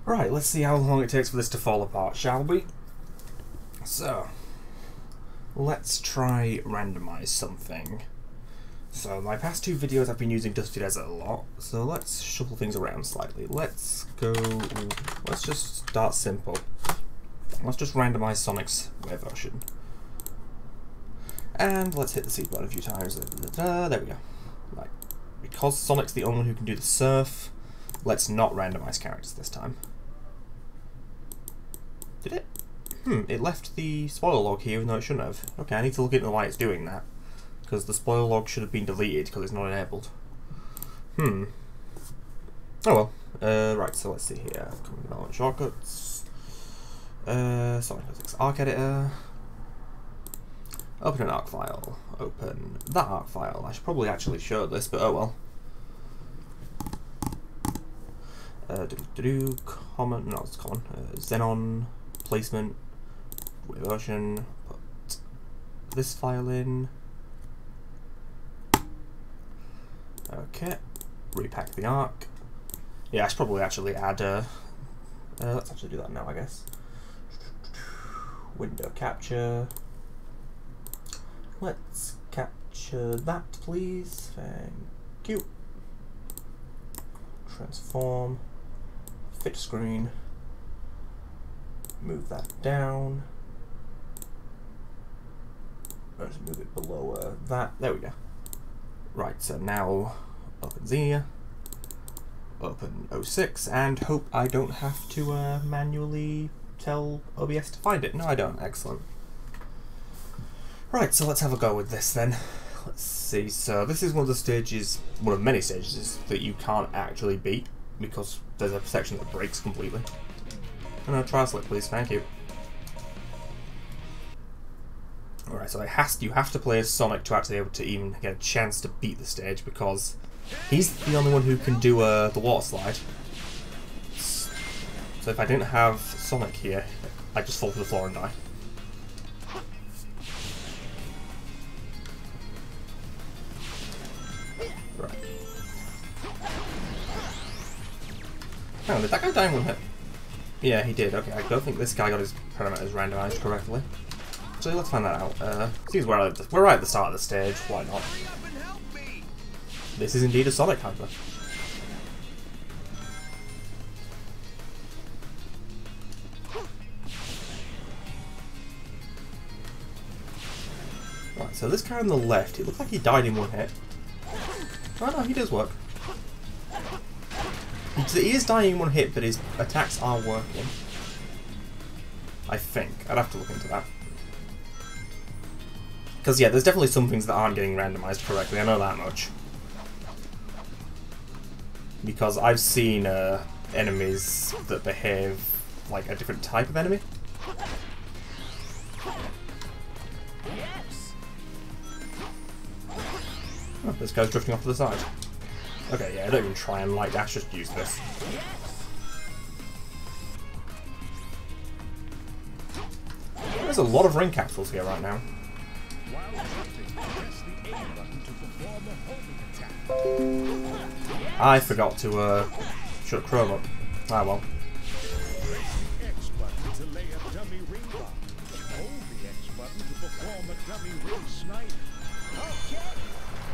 Right, let's see how long it takes for this to fall apart, shall we? So, let's try randomize something. So, my past two videos I've been using Dusty Desert a lot, so let's shuffle things around slightly. Let's just start simple. Let's just randomize Sonic's wave version. And let's hit the C button a few times. There we go. Right. Because Sonic's the only one who can do the surf, let's not randomize characters this time. Did it? It left the spoiler log here even though it shouldn't have. Okay, I need to look into why it's doing that. Because the spoiler log should have been deleted because it's not enabled. Oh well. Right, so let's see here. Common development shortcuts. Sonic Physics Arc Editor. Open an ARC file. Open that ARC file. I should probably actually show this, but oh well. Common, no, it's common. Xenon placement, version. Put this file in. Okay. Repack the ARC. Yeah, I should probably actually add. Let's actually do that now, I guess. Window capture. Let's capture that, please. Thank you. Transform. Fit screen. Move that down. Let's move it below that. There we go. Right, so now open Xenia. Open 06 and hope I don't have to manually tell OBS to find it. No, I don't. Excellent. Right, so let's have a go with this then. Let's see. So this is one of the stages, one of many stages that you can't actually beat because there's a section that breaks completely. And a trial slip, please. Thank you. Alright, so you have to play as Sonic to actually be able to even get a chance to beat the stage because he's the only one who can do the water slide. So if I didn't have Sonic here, I'd just fall to the floor and die. Right. Hang on, did that guy die in one hit? Yeah, he did. Okay, I don't think this guy got his parameters randomized correctly. Actually, let's find that out. Seems we're right at the start of the stage. Why not? This is indeed a Sonic hyper. Right, so this guy on the left, it looks like he died in one hit. Oh no, he does work. He is dying in one hit, but his attacks are working. I think. I'd have to look into that. Because yeah, there's definitely some things that aren't getting randomized correctly, I know that much. Because I've seen enemies that behave like a different type of enemy. Oh, this guy's drifting off to the side. Okay, yeah, don't even try and light dash, just use this. There's a lot of ring capsules here right now. I forgot to shut Chrome up. Ah well.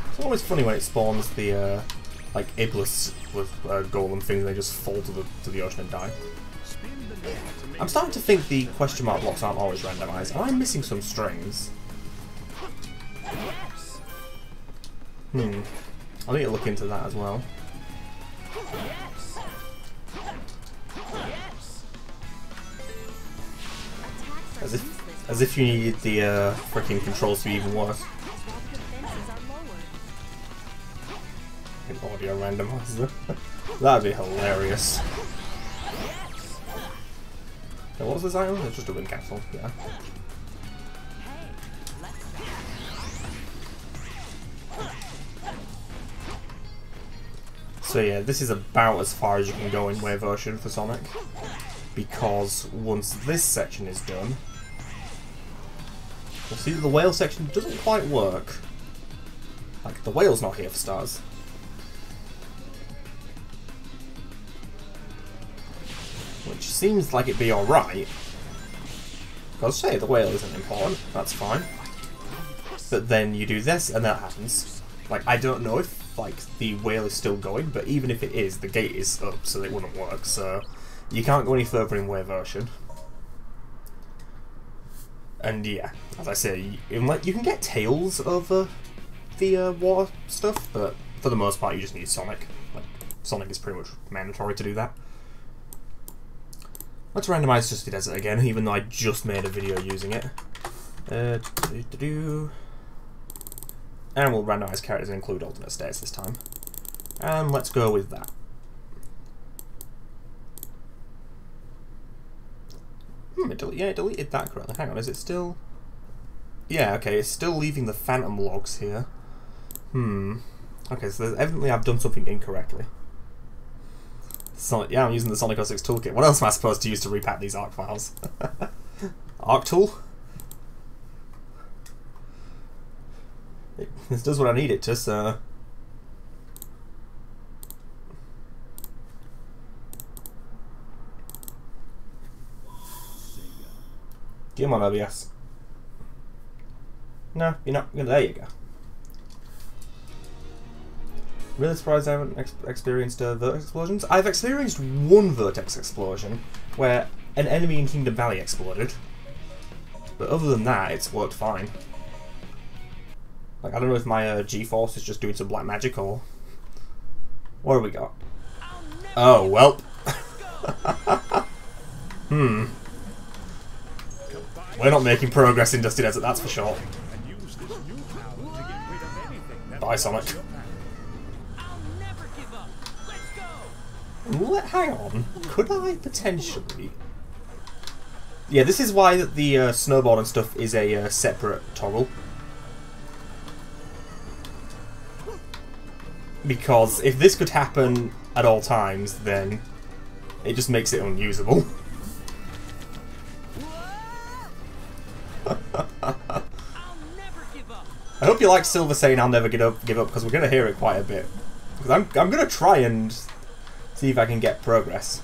It's always funny when it spawns the like Iblis with golem things, they just fall to the ocean and die. I'm starting to think the question mark blocks aren't always randomized. Am I missing some strings? I need to look into that as well. As if you needed the freaking controls to be even worse. An audio randomizer. That'd be hilarious. Now, what was this item? It's just a wind capsule, yeah. So yeah, this is about as far as you can go in wave version for Sonic. Because once this section is done, you'll see that the whale section doesn't quite work. Like, the whale's not here for stars. seems like it'd be alright. Because say the whale isn't important, that's fine. But then you do this and that happens. Like, I don't know if like the whale is still going, but even if it is, the gate is up, so it wouldn't work, so you can't go any further in wave ocean. And yeah, as I say, you can get tails over the water stuff, but for the most part you just need Sonic. Like, Sonic is pretty much mandatory to do that. Let's randomize Dusty Desert again, even though I just made a video using it. And we'll randomize characters and include alternate states this time. And let's go with that. It deleted that correctly. Hang on, is it still... Yeah, okay, it's still leaving the phantom logs here. Okay, so evidently I've done something incorrectly. Yeah, I'm using the Sonic 06 toolkit. What else am I supposed to use to repack these ARC files? ARC tool? This does what I need it to, so... Come on, OBS. No, you're not. There you go. Really surprised I haven't experienced vertex explosions. I've experienced one vertex explosion where an enemy in Kingdom Valley exploded. But other than that, it's worked fine. Like, I don't know if my G-Force is just doing some black magic or... What have we got? Oh, well. We're not making progress in Dusty Desert, that's for sure. Bye, Sonic. Hang on. Could I potentially... Yeah, this is why the snowboard and stuff is a separate toggle. Because if this could happen at all times, then it just makes it unusable. I hope you like Silver saying I'll never give up, because we're going to hear it quite a bit. Because I'm going to try and see if I can get progress.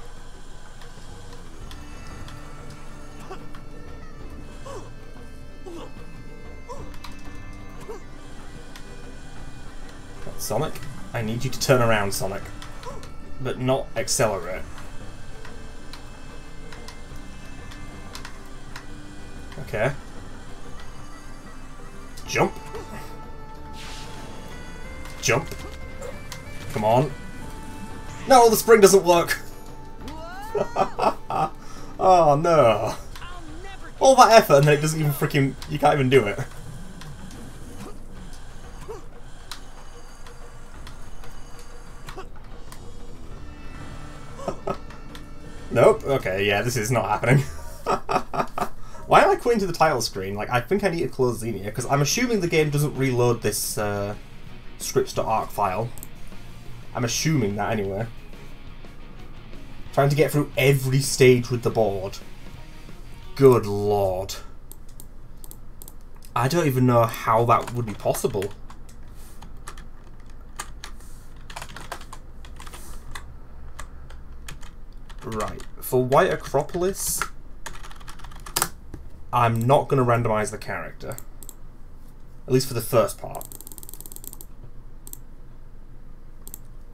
Sonic, I need you to turn around, Sonic. But not accelerate. Okay. Jump. Jump. Come on. No, the spring doesn't work. Oh no. All that effort and then it doesn't even freaking... You can't even do it. Nope. Okay, yeah, this is not happening. Why am I quitting to the title screen? Like, I think I need to close Xenia, because I'm assuming the game doesn't reload this scripts.arc file. I'm assuming that anyway. Trying to get through every stage with the board. Good lord. I don't even know how that would be possible. Right, for White Acropolis, I'm not going to randomize the character. At least for the first part.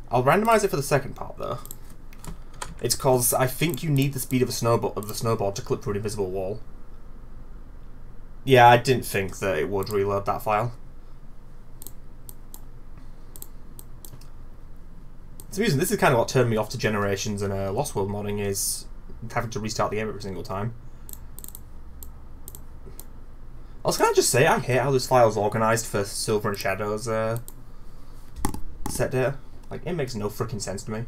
I'll randomize it for the second part, though. It's because I think you need the speed of the snowboard to clip through an invisible wall. Yeah, I didn't think that it would reload that file. It's amusing, this is kind of what turned me off to Generations and Lost World modding, is having to restart the game every single time. Also, can I just say, I hate how this file's organised for Silver and Shadow's set data. Like, it makes no freaking sense to me.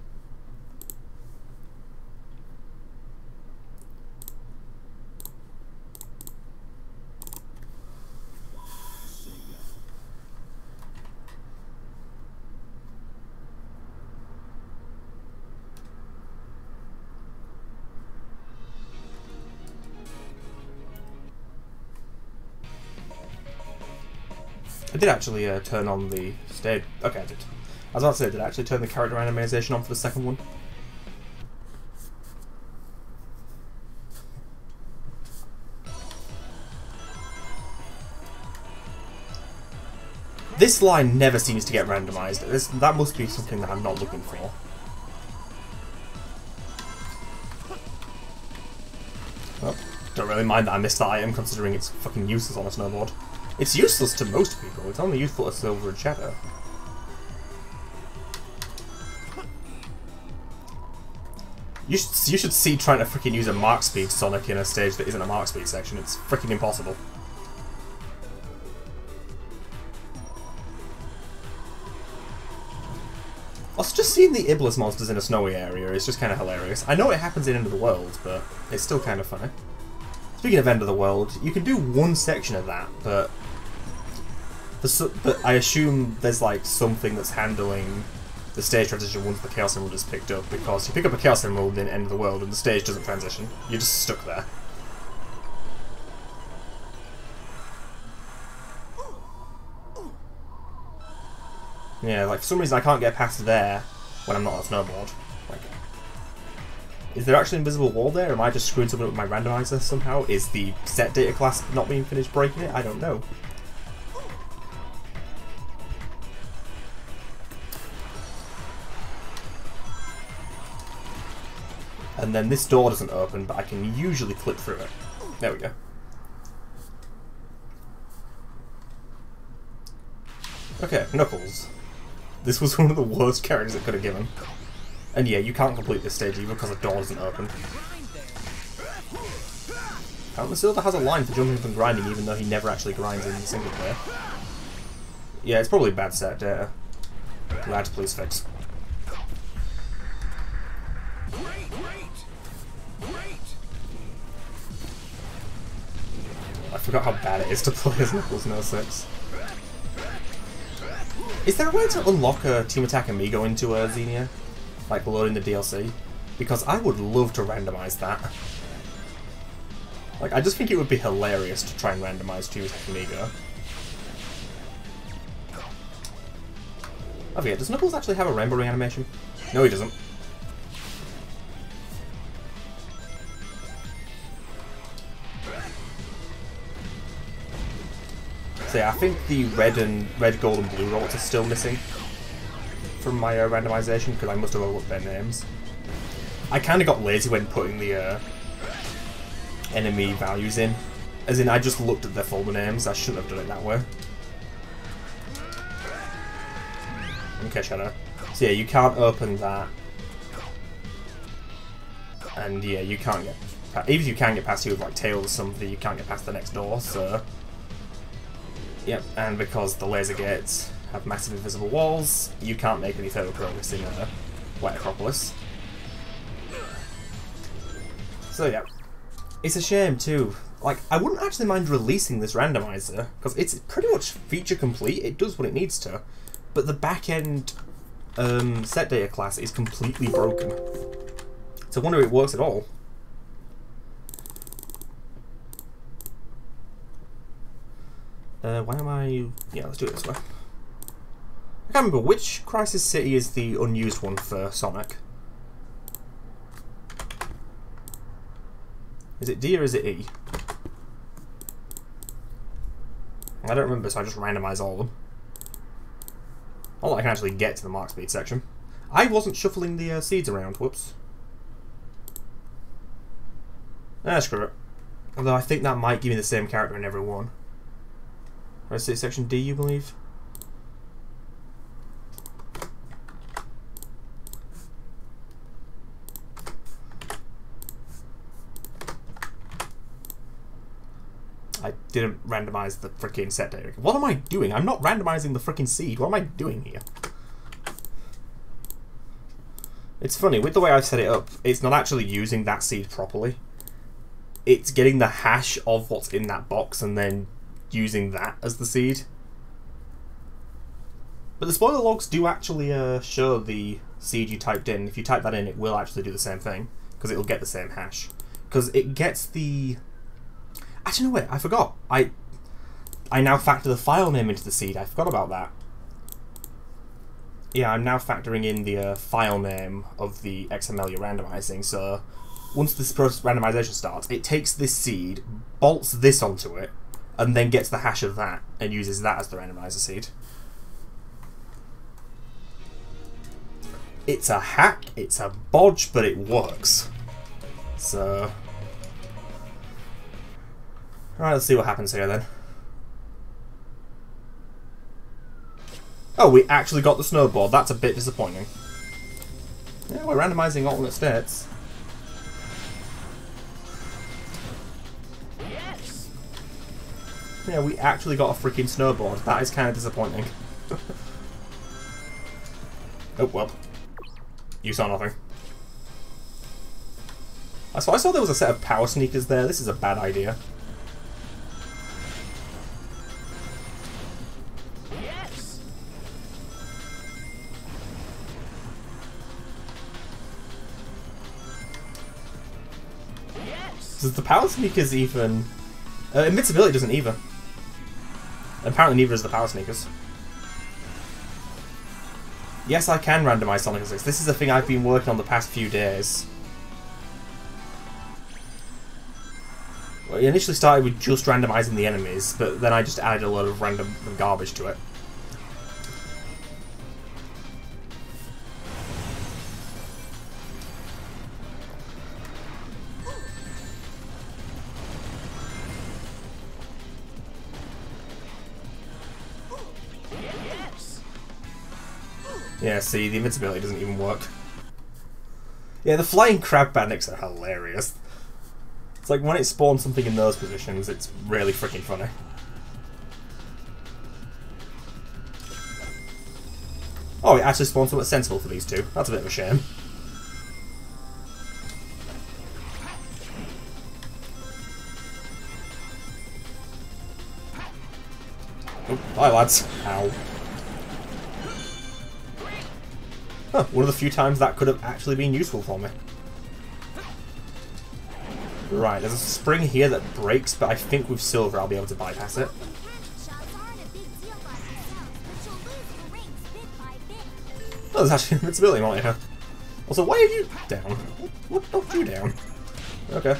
I did actually turn on the stage. Okay, I did. I was about to say, did I actually turn the character randomization on for the second one? This line never seems to get randomized. That must be something that I'm not looking for. Well, don't really mind that I missed that item, considering it's fucking useless on a snowboard. It's useless to most people. It's only useful to Silver and Shadow. You should see trying to freaking use a Mark Speed Sonic in a stage that isn't a Mark Speed section. It's freaking impossible. Also, just seeing the Iblis monsters in a snowy area is just kind of hilarious. I know it happens in End of the World, but it's still kind of funny. Speaking of End of the World, you can do one section of that, but I assume there's like something that's handling the stage transition once the Chaos Emerald is picked up, because you pick up a Chaos Emerald in End of the World and the stage doesn't transition. You're just stuck there. Yeah, like for some reason I can't get past there when I'm not on a snowboard. Like, is there actually an invisible wall there? Or am I just screwing something up with my randomizer somehow? Is the set data class not being finished breaking it? I don't know. And then this door doesn't open, but I can usually clip through it. There we go. Okay, Knuckles. This was one of the worst characters it could have given. And yeah, you can't complete this stage either because the door doesn't open. Silver has a line for jumping up and grinding even though he never actually grinds in single player. Yeah, it's probably bad set data. Lads, please fix. I forgot how bad it is to play as Knuckles No 6. Is there a way to unlock a Team Attack Amigo into Xenia? Like loading the DLC? Because I would love to randomize that. Like, I just think it would be hilarious to try and randomize Team Attack Amigo. I forget, does Knuckles actually have a rainbow ring animation? No, he doesn't. So yeah, I think the red, gold, and blue rolls are still missing from my randomization because I must have overlooked their names. I kind of got lazy when putting the enemy values in. As in, I just looked at their folder names. I shouldn't have done it that way. Okay, Shadow. So yeah, you can't open that. And yeah, you can't get... Even if you can get past here with like Tails or something, you can't get past the next door, so... Yep, and because the laser gates have massive invisible walls, you can't make any further progress in White Acropolis. So yeah, it's a shame too. Like, I wouldn't actually mind releasing this randomizer, because it's pretty much feature complete, it does what it needs to, but the back-end set data class is completely broken. So I wonder if it works at all. Why am I... Yeah, let's do it this way. I can't remember, which Crisis City is the unused one for Sonic? Is it D or is it E? I don't remember, so I just randomise all of them. Oh, I can actually get to the Mark Speed section. I wasn't shuffling the seeds around, whoops. Ah, screw it. Although I think that might give me the same character in every one. Let's say section D, you believe? I didn't randomize the freaking set data. What am I doing? I'm not randomizing the freaking seed. What am I doing here? It's funny, with the way I've set it up, it's not actually using that seed properly. It's getting the hash of what's in that box and then using that as the seed. But the spoiler logs do actually show the seed you typed in. If you type that in, it will actually do the same thing, because it'll get the same hash. Because it gets the... Actually, no, wait, I forgot. I now factor the file name into the seed. I forgot about that. Yeah, I'm now factoring in the file name of the XML you're randomizing, so once this process randomization starts, it takes this seed, bolts this onto it, and then gets the hash of that, and uses that as the randomizer seed. It's a hack, it's a bodge, but it works. So... Alright, let's see what happens here then. Oh, we actually got the snowboard. That's a bit disappointing. Yeah, we're randomizing alternate states. Yes. Yeah, we actually got a freaking snowboard. That is kind of disappointing. Oh, well. You saw nothing. I saw there was a set of power sneakers there. This is a bad idea. Yes. Yes. Does the power sneakers even... invincibility doesn't either. Apparently neither does the power sneakers. Yes, I can randomize Sonic 06. This is a thing I've been working on the past few days. Well, it initially started with just randomizing the enemies, but then I just added a load of random garbage to it. Yeah, see, the invincibility doesn't even work. Yeah, the flying crab bandits are hilarious. It's like when it spawns something in those positions, it's really freaking funny. Oh, it actually spawned something sensible for these two. That's a bit of a shame. Oh, bye lads. Ow. Huh, one of the few times that could have actually been useful for me. Right, there's a spring here that breaks, but I think with silver I'll be able to bypass it. Oh, there's actually an invincibility monitor here. Also, why are you down? What knocked you down? Okay.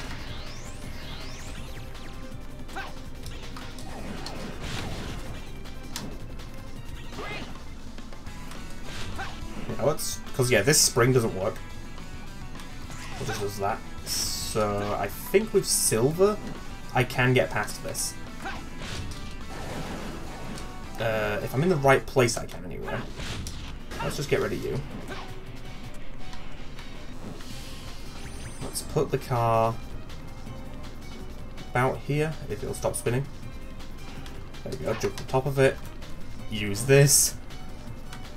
Yeah, let's... Because, yeah, this spring doesn't work. It just does that. So, I think with silver, I can get past this. If I'm in the right place, I can anyway. Let's just get rid of you. Let's put the car about here, if it'll stop spinning. There we go, jump on top of it. Use this.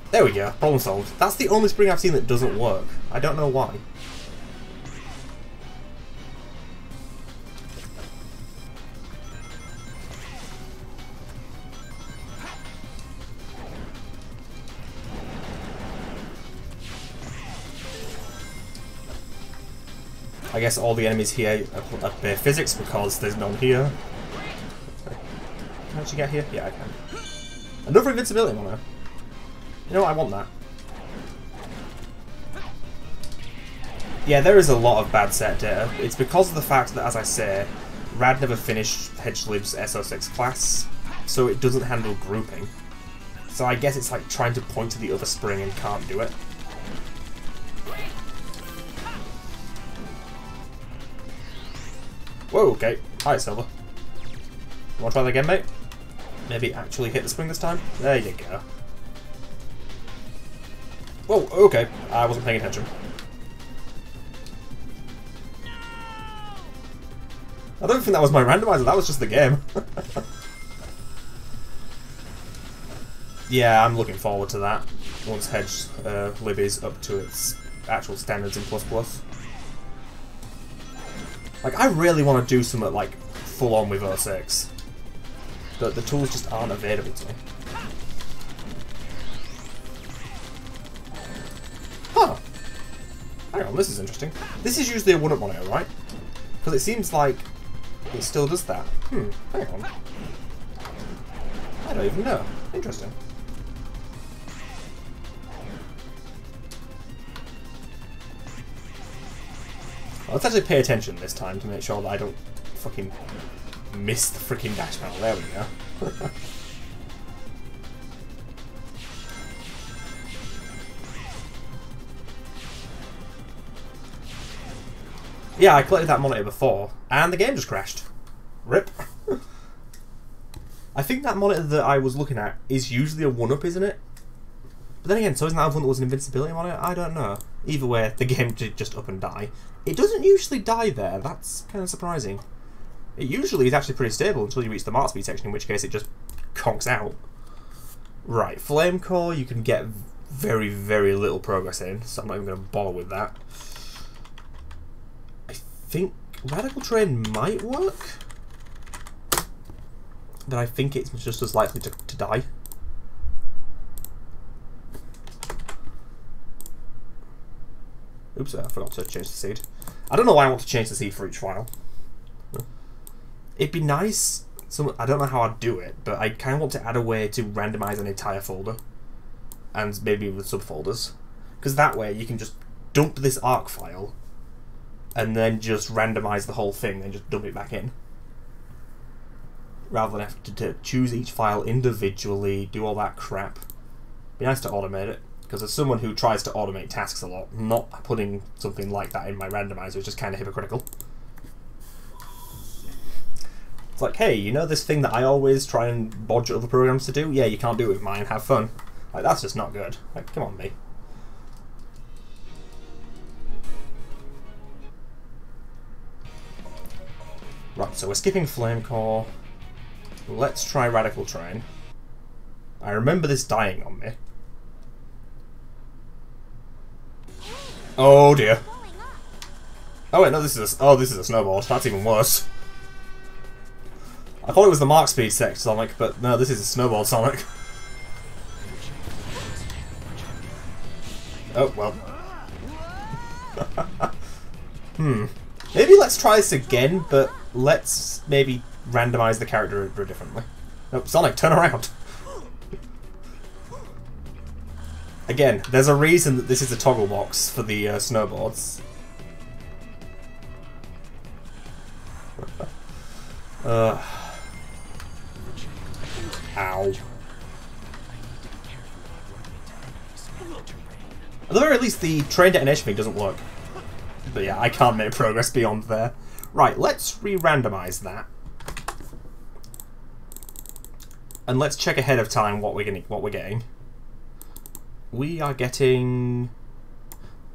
There we go, problem solved. That's the only spring I've seen that doesn't work. I don't know why. I guess all the enemies here are bare physics because there's none here. Can I actually get here? Yeah, I can. Another invincibility monitor. You know what? I want that. Yeah, there is a lot of bad set data. It's because of the fact that, as I say, Rad never finished Hedgelib's SO6 class, so it doesn't handle grouping. So I guess it's like trying to point to the other spring and can't do it. Whoa, okay. Hi, Silver. Want to try that again, mate? Maybe actually hit the spring this time? There you go. Whoa, okay. I wasn't paying attention. I don't think that was my randomizer, that was just the game. Yeah, I'm looking forward to that. Once Hedgelib is up to its actual standards in ++. Like, I really want to do something, like, full-on with 06. But the tools just aren't available to me. Huh. Hang on, this is interesting. This is usually a 1-up monitor, right? Because it seems like it still does that. Hang on. I don't even know. Interesting. Let's actually pay attention this time to make sure that I don't fucking miss the freaking dash panel. There we go. Yeah, I collected that monitor before, and the game just crashed. Rip. I think that monitor that I was looking at is usually a 1-up, isn't it? But then again, so isn't that one that was an invincibility monitor? I don't know. Either way, the game did just up and die. It doesn't usually die there. That's kind of surprising. It usually is actually pretty stable until you reach the mark speed section, in which case it just conks out. Right, Flame Core you can get very, very little progress in, so I'm not even going to bother with that. I think Radical Train might work, but I think it's just as likely to die. Oops, I forgot to change the seed. I don't know why I want to change the seed for each file. It'd be nice, I don't know how I'd do it, but I kind of want to add a way to randomize an entire folder. And maybe with subfolders. Because that way you can just dump this arc file and then just randomize the whole thing and just dump it back in. Rather than have to choose each file individually, do all that crap. Be nice to automate it. Because as someone who tries to automate tasks a lot, not putting something like that in my randomizer is just kind of hypocritical. It's like, hey, you know this thing that I always try and bodge other programs to do? Yeah, you can't do it with mine, have fun. Like, that's just not good. Like, come on, me. Right, so we're skipping Flame Core. Let's try Radical Train. I remember this dying on me. Oh dear. Oh wait, no, this is a snowboard. That's even worse. I thought it was the Mark Speed Sonic, but no, this is a snowboard Sonic. Oh, well. Maybe let's try this again, but let's maybe randomize the character differently. Nope, Sonic, turn around! Again, there's a reason that this is a toggle box for the snowboards. Ow. At the very least, the train detonation thing doesn't work. But yeah, I can't make progress beyond there. Right, let's re-randomize that. And let's check ahead of time what we're getting. We are getting...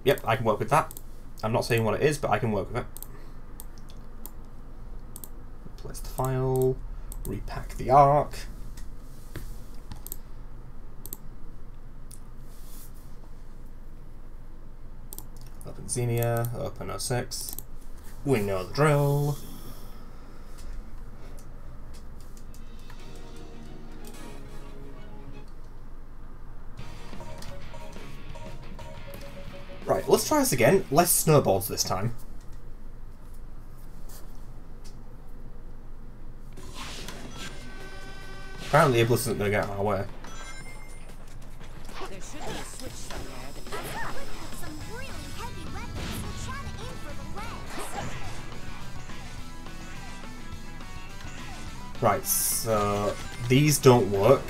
Yep, I can work with that. I'm not saying what it is, but I can work with it. Replace the file. Repack the arc. Open Xenia, open 06. We know the drill. Right, let's try this again. Less snowballs this time. Apparently Iblis isn't going to get in our way. There should be a switch somewhere that some really heavy weapons will try to aim for the legs. Right, so these don't work.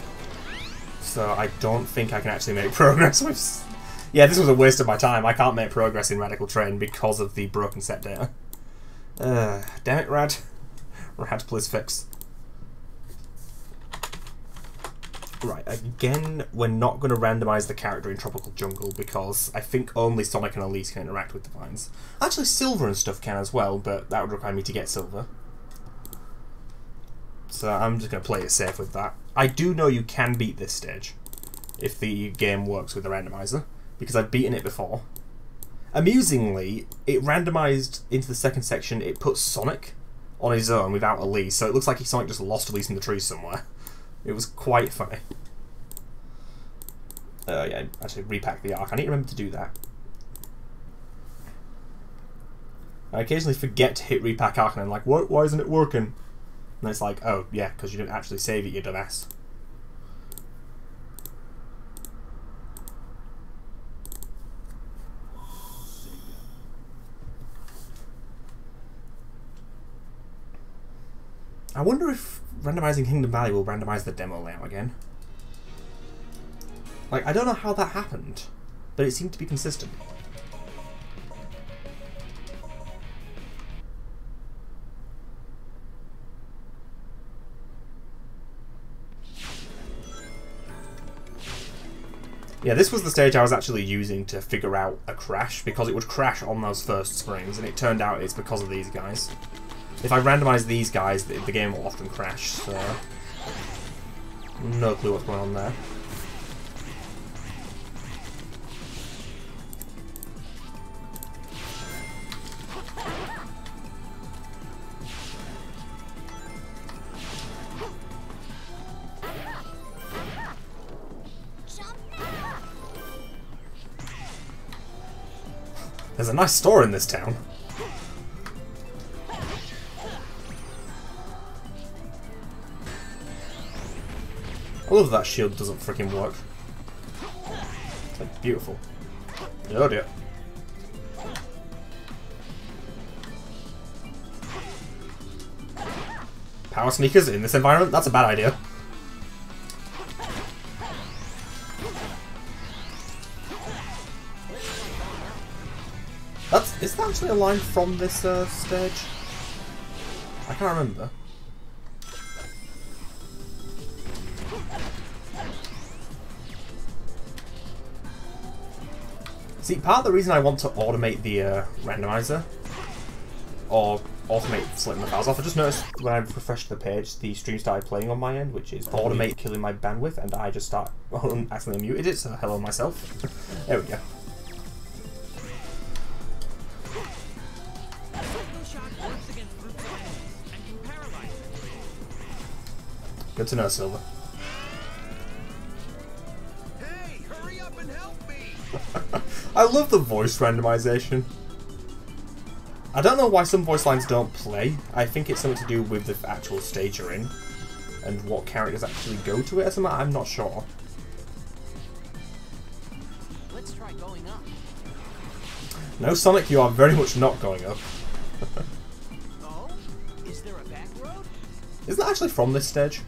So I don't think I can actually make progress with... Yeah, this was a waste of my time. I can't make progress in Radical Train because of the broken set data. Damn it, Rad. Rad, please fix. Right, again, we're not going to randomise the character in Tropical Jungle because I think only Sonic and Elise can interact with the vines. Actually, Silver and stuff can as well, but that would require me to get Silver. So I'm just going to play it safe with that. I do know you can beat this stage if the game works with the randomizer, because I've beaten it before. Amusingly, it randomised into the second section, it put Sonic on his own without Elise, so it looks like Sonic just lost Elise in the trees somewhere. It was quite funny. Yeah, actually repack the arc. I need to remember to do that. I occasionally forget to hit repack arc and I'm like, what? Why isn't it working? And it's like, oh, yeah, because you didn't actually save it, you dumbass. I wonder if randomising Kingdom Valley will randomise the demo layout again. Like, I don't know how that happened, but it seemed to be consistent. Yeah, this was the stage I was actually using to figure out a crash, because it would crash on those first springs, and it turned out it's because of these guys. If I randomise these guys, the game will often crash, so... no clue what's going on there. There's a nice store in this town. I love that shield doesn't freaking work. It's like beautiful. Oh dear. Power sneakers in this environment? That's a bad idea. Is that actually a line from this stage? I can't remember. See, part of the reason I want to automate the randomizer, or automate splitting the files off, I just noticed when I refreshed the page, the stream started playing on my end, which is automate killing my bandwidth, and I just accidentally muted it, so hello myself. There we go. Good to know, Silver. Hey, hurry up and help me! I love the voice randomization. I don't know why some voice lines don't play. I think it's something to do with the actual stage you're in and what characters actually go to it or something. I'm not sure. Let's try going up. No, Sonic, you are very much not going up. Oh? Is there a back road? Isn't that actually from this stage?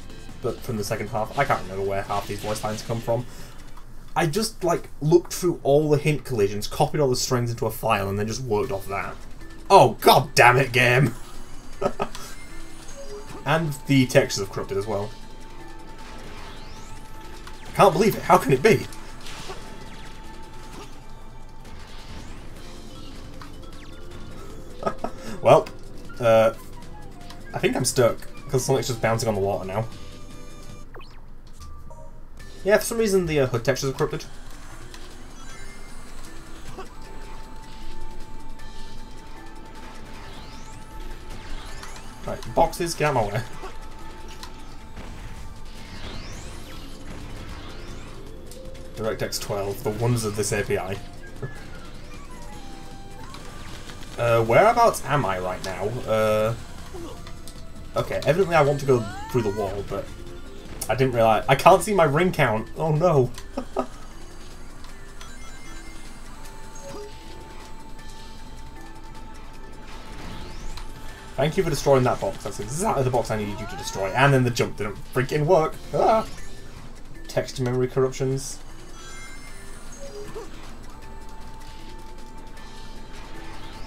But from the second half? I can't remember where half these voice lines come from. I just, like, looked through all the hint collisions, copied all the strings into a file, and then just worked off that. Oh, god damn it, game! And the textures have corrupted as well. Can't believe it. How can it be? Well, I think I'm stuck, because Sonic's just bouncing on the water now. Yeah, for some reason the HUD textures are corrupted. Right, boxes, get out of my way. DirectX 12, the wonders of this API. Whereabouts am I right now? Okay, evidently I want to go through the wall, but I didn't realise. I can't see my ring count! Oh no! Thank you for destroying that box. That's exactly the box I needed you to destroy. And then the jump didn't freaking work. Ah. Texture memory corruptions.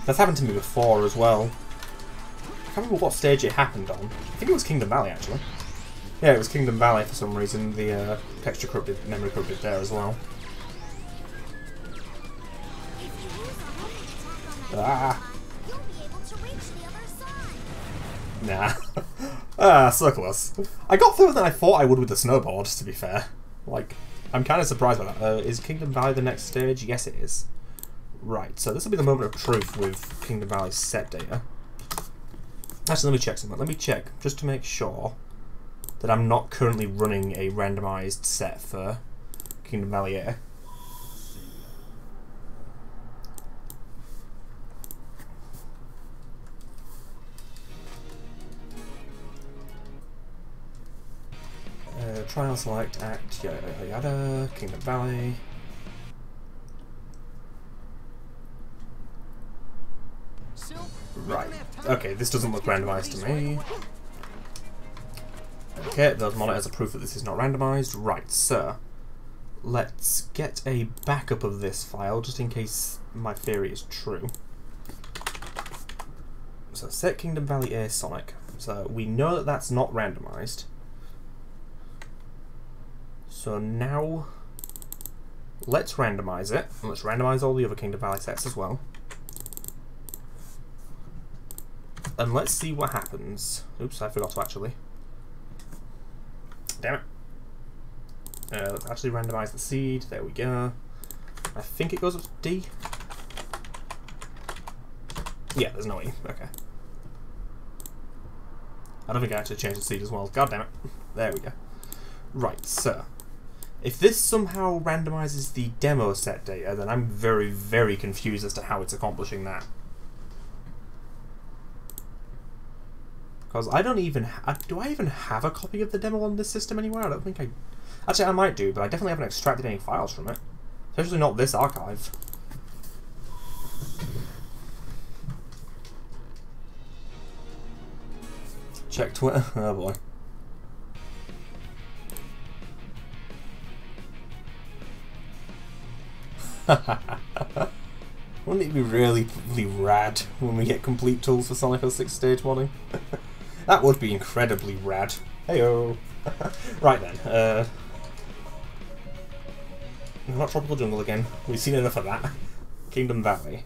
That's happened to me before as well. I can't remember what stage it happened on. I think it was Kingdom Valley, actually. Yeah, it was Kingdom Valley for some reason. The texture corrupted, memory corrupted there as well. Ah! Nah. Ah, so close. I got further than I thought I would with the snowboard, to be fair. Like, I'm kind of surprised by that. Is Kingdom Valley the next stage? Yes, it is. Right, so this will be the moment of truth with Kingdom Valley's set data. Actually, let me check something. Let me check, just to make sure that I'm not currently running a randomized set for Kingdom Valley A. Trial select, act, yada yada yada, Kingdom Valley. Right, okay, this doesn't look randomized to me. Okay, those monitors are proof that this is not randomized. Right, so let's get a backup of this file just in case my theory is true. So set Kingdom Valley A Sonic. So we know that that's not randomized. So now let's randomize it. And let's randomize all the other Kingdom Valley sets as well. And let's see what happens. Oops, I forgot to actually. Damn it. Let's actually randomize the seed. There we go. I think it goes up to D. Yeah, there's no E. Okay. I don't think I actually changed the seed as well. God damn it. There we go. Right, so if this somehow randomizes the demo set data, then I'm very, very confused as to how it's accomplishing that. Because I don't even... do I even have a copy of the demo on this system anywhere? I don't think I... Actually, I might do, but I definitely haven't extracted any files from it. Especially not this archive. Check Twitter. Oh boy. Wouldn't it be really, really rad when we get complete tools for Sonic 06 stage modding? That would be incredibly rad. Heyo. Right then. Not Tropical Jungle again. We've seen enough of that. Kingdom Valley.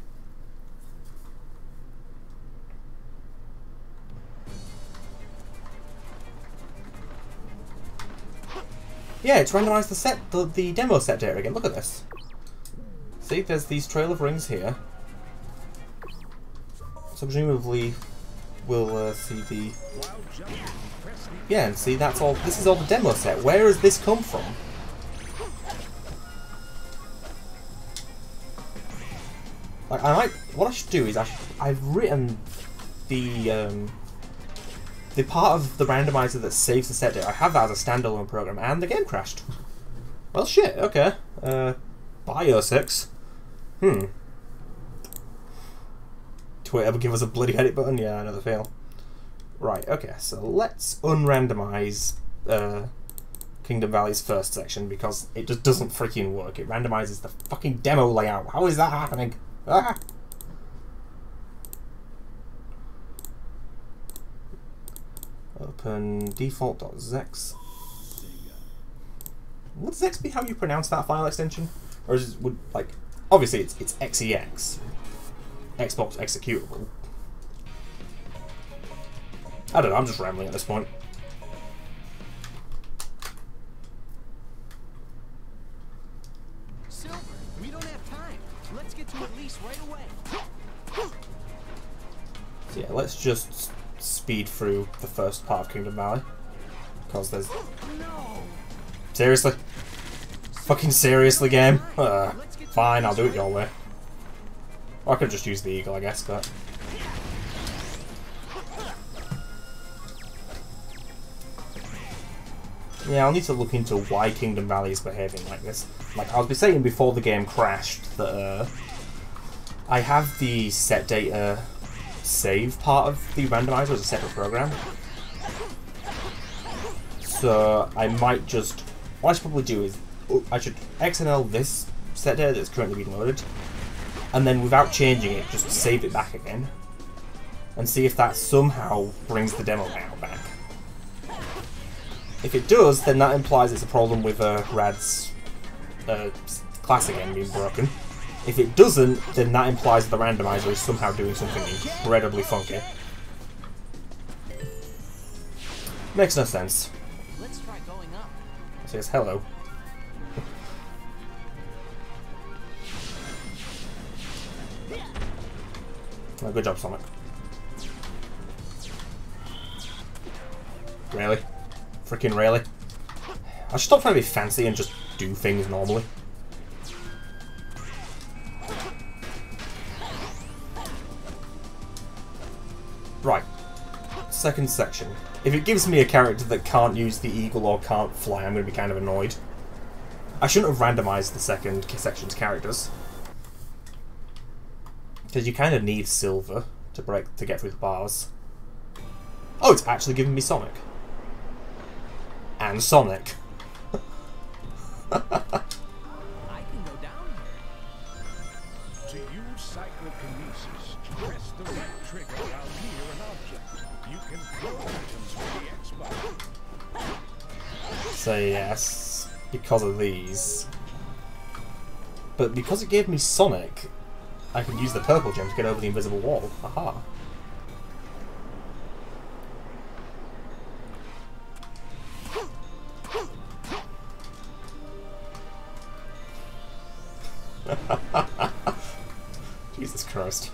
Yeah, it's randomized the demo set data again. Look at this. See, there's these trail of rings here. So presumably we'll see the... Yeah, and see, that's all. This is all the demo set. Where has this come from? Like, what I should do is I've written the part of the randomizer that saves the set data. I have that as a standalone program, and the game crashed. Well, shit. Okay. Bye 06. Twitter ever give us a bloody edit button? Yeah, another fail. Right. Okay. So let's unrandomize Kingdom Valley's first section because it just doesn't freaking work. It randomizes the fucking demo layout. How is that happening? Ah! Open default.zex. Would Zex be how you pronounce that file extension? Or is it, like, obviously it's XEX. Xbox executable. I don't know, I'm just rambling at this point. Silver, we don't have time. Let's get to Elise right away. So yeah, let's just speed through the first part of Kingdom Valley. Because there's... No. Seriously? Fucking seriously, game? Fine, I'll do it your way. Or I could just use the eagle, I guess, but... Yeah, I'll need to look into why Kingdom Valley is behaving like this. Like, I was saying before the game crashed that I have the set data save part of the randomizer as a separate program. So I might just... What I should probably do is I should XML this set data that's currently being loaded, and then without changing it, just save it back again, and see if that somehow brings the demo layout back. If it does, then that implies it's a problem with Rad's class again being broken. If it doesn't, then that implies the randomizer is somehow doing something incredibly funky. Makes no sense. Let's try going up. It says hello. Oh, good job, Sonic. Really? Freaking really? I should stop trying to be fancy and just do things normally. Right. Second section. If it gives me a character that can't use the eagle or can't fly, I'm going to be kind of annoyed. I shouldn't have randomized the second section's characters. Because you kind of need silver to get through the bars. Oh, it's actually giving me Sonic. And Sonic. I can go down here. To use psychokinesis, press the right trigger while near an object. You can throw items with the Xbox. So yes, because of these. But because it gave me Sonic, I can use the purple gem to get over the invisible wall. Aha. Jesus Christ.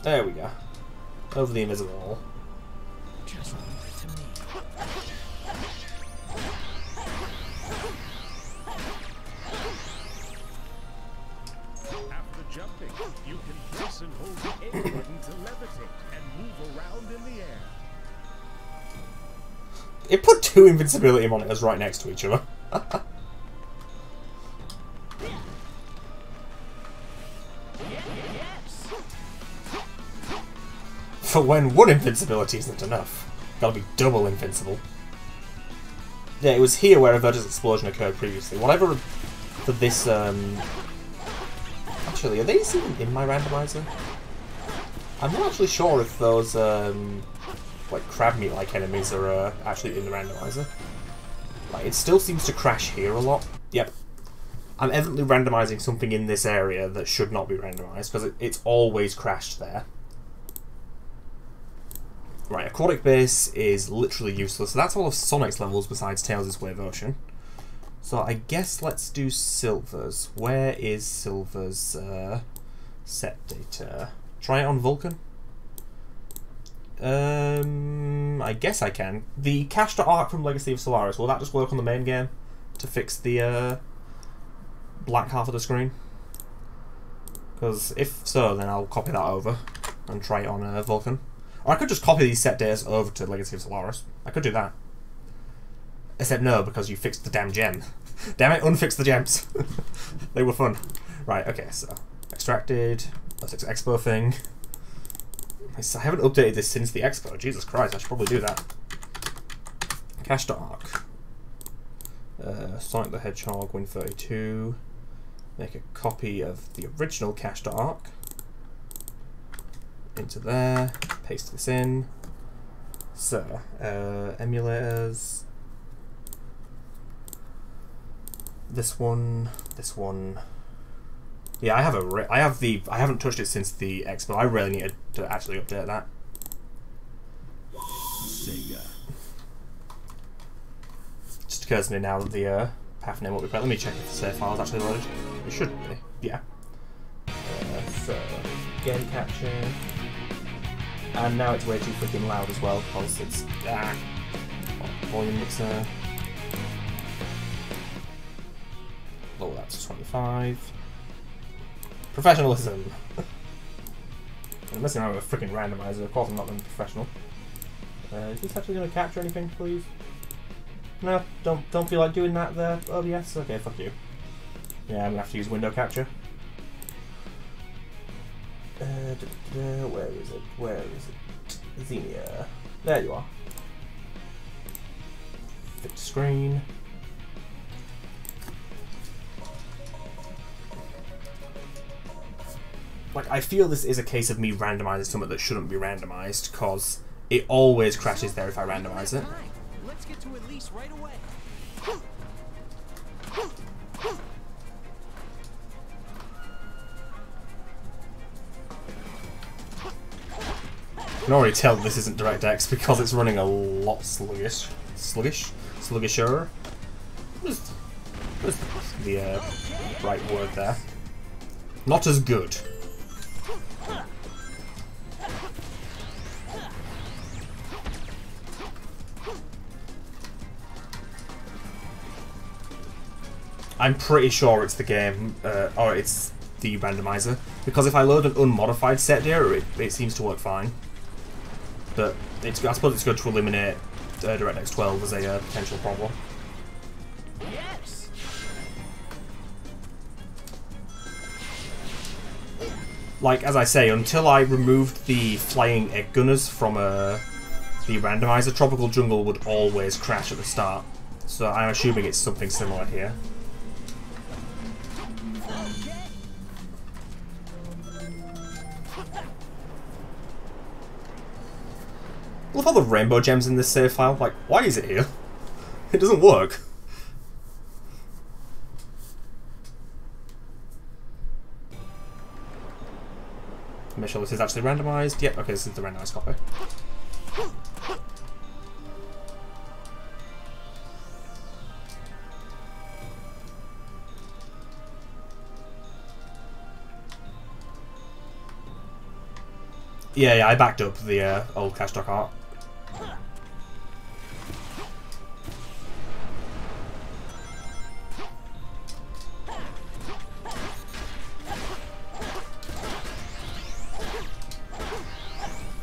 There we go. Over the invisible wall. Just leave it to me. After jumping, you can press and hold the A button to levitate and move around in the air. It put 2 invincibility monitors right next to each other. For when 1 invincibility isn't enough. Gotta be double invincible. Yeah, it was here where a Vertex explosion occurred previously. Whatever for this, Actually, are these even in my randomizer? I'm not actually sure if those, like, crab meat-like enemies are actually in the randomizer. Like, it still seems to crash here a lot. Yep. I'm evidently randomizing something in this area that should not be randomized, because it's always crashed there. Right, Aquatic Base is literally useless. So that's all of Sonic's levels besides Tails' Wave Ocean. So I guess let's do Silver's. Where is Silver's set data? Try it on Vulcan? I guess I can. The cache.arc from Legacy of Solaris, will that just work on the main game to fix the black half of the screen? Because if so, then I'll copy that over and try it on Vulcan. Or I could just copy these set datas over to Legacy of Solaris. I could do that. Except no, because you fixed the damn gem. Damn it, unfix the gems. They were fun. Right, okay, so extracted. Let's expo thing. I haven't updated this since the expo. Jesus Christ, I should probably do that. Cache.arc. Sonic the Hedgehog, Win32. Make a copy of the original cache.arc. Into there. Paste this in. So, emulators. This one. Yeah, I haven't touched it since the expo. I really need to actually update that. Sega. Just occurs to me now that the path name will be correct. Let me check if the save file is actually loaded. It should be. Yeah. So, game capture. And now it's way too freaking loud as well because it's volume mixer. Lower that to 25. Professionalism. I'm messing around with a freaking randomizer. Of course I'm not going to be professional. Is this actually going to capture anything, please? No, don't feel like doing that there. OBS? Okay, fuck you. Yeah, I'm going to have to use window capture. Where is it? Where is it? Xenia. There you are. Fix screen. Like, I feel this is a case of me randomizing something that shouldn't be randomized, because it always crashes there if I randomize it. Let's get to Elise right away. I can already tell this isn't DirectX because it's running a lot sluggisher. What's the right word there? Not as good. I'm pretty sure it's the game, or it's the randomizer, because if I load an unmodified set data, it seems to work fine. But I suppose it's good to eliminate DirectX 12 as a potential problem. Yes. Like, as I say, until I removed the flying egg gunners from the randomizer, Tropical Jungle would always crash at the start. So I'm assuming it's something similar here. I love all the rainbow gems in this save file. Like, why is it here? It doesn't work. make sure this is actually randomized. Yep, okay, this is the randomized copy. Yeah, I backed up the old cash stock art.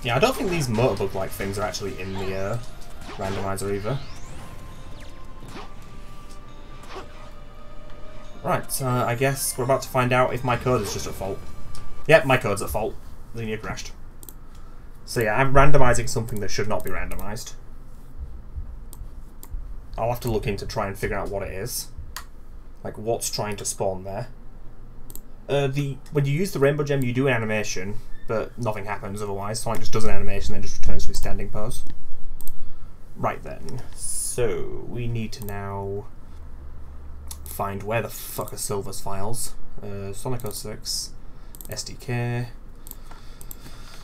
Yeah, I don't think these motorbug-like things are actually in the randomizer either. Right, so I guess we're about to find out if my code is just at fault. Yep, my code's at fault. Linear crashed. So yeah, I'm randomizing something that should not be randomized. I'll have to look into try and figure out what it is. Like, what's trying to spawn there. When you use the rainbow gem, you do an animation, but nothing happens otherwise. Sonic just does an animation, then just returns to his standing pose. Right then, so we need to now find where the fuck are Silver's files. Sonic 06, SDK,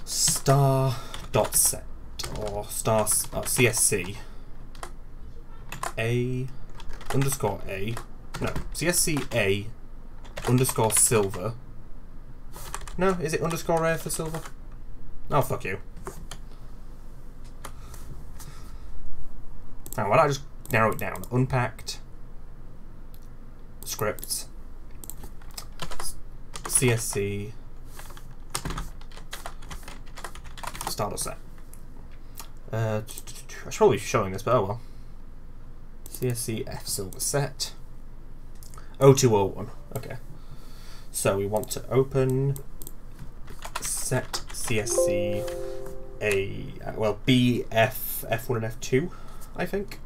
star.set, or star CSC, A underscore A, no, CSC A underscore silver. No, is it underscore A for silver? Oh, fuck you. Now, why don't I just narrow it down? Unpacked, scripts, CSC, start.set. I should probably be showing this, but oh well. CSC F silver set. 0201. Okay. So we want to open set CSC A, well, B, F, F1 and F2, I think.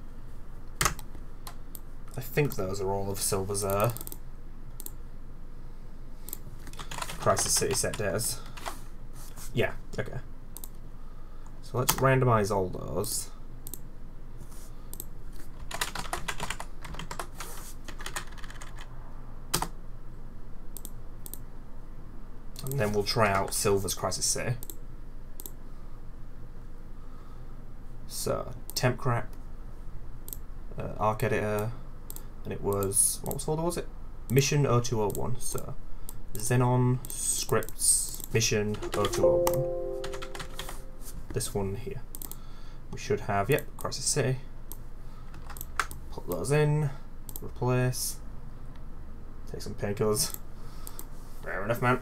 I think those are all of Silver's Crisis City set datas. Yeah, okay. So let's randomize all those. And then we'll try out Silver's Crisis City. So, temp crap, arc editor, and it was, what folder was it? Mission 0201. So, Xenon scripts mission 0201. This one here. We should have, yep, Crisis City. Put those in, replace, take some painkillers. Fair enough, man.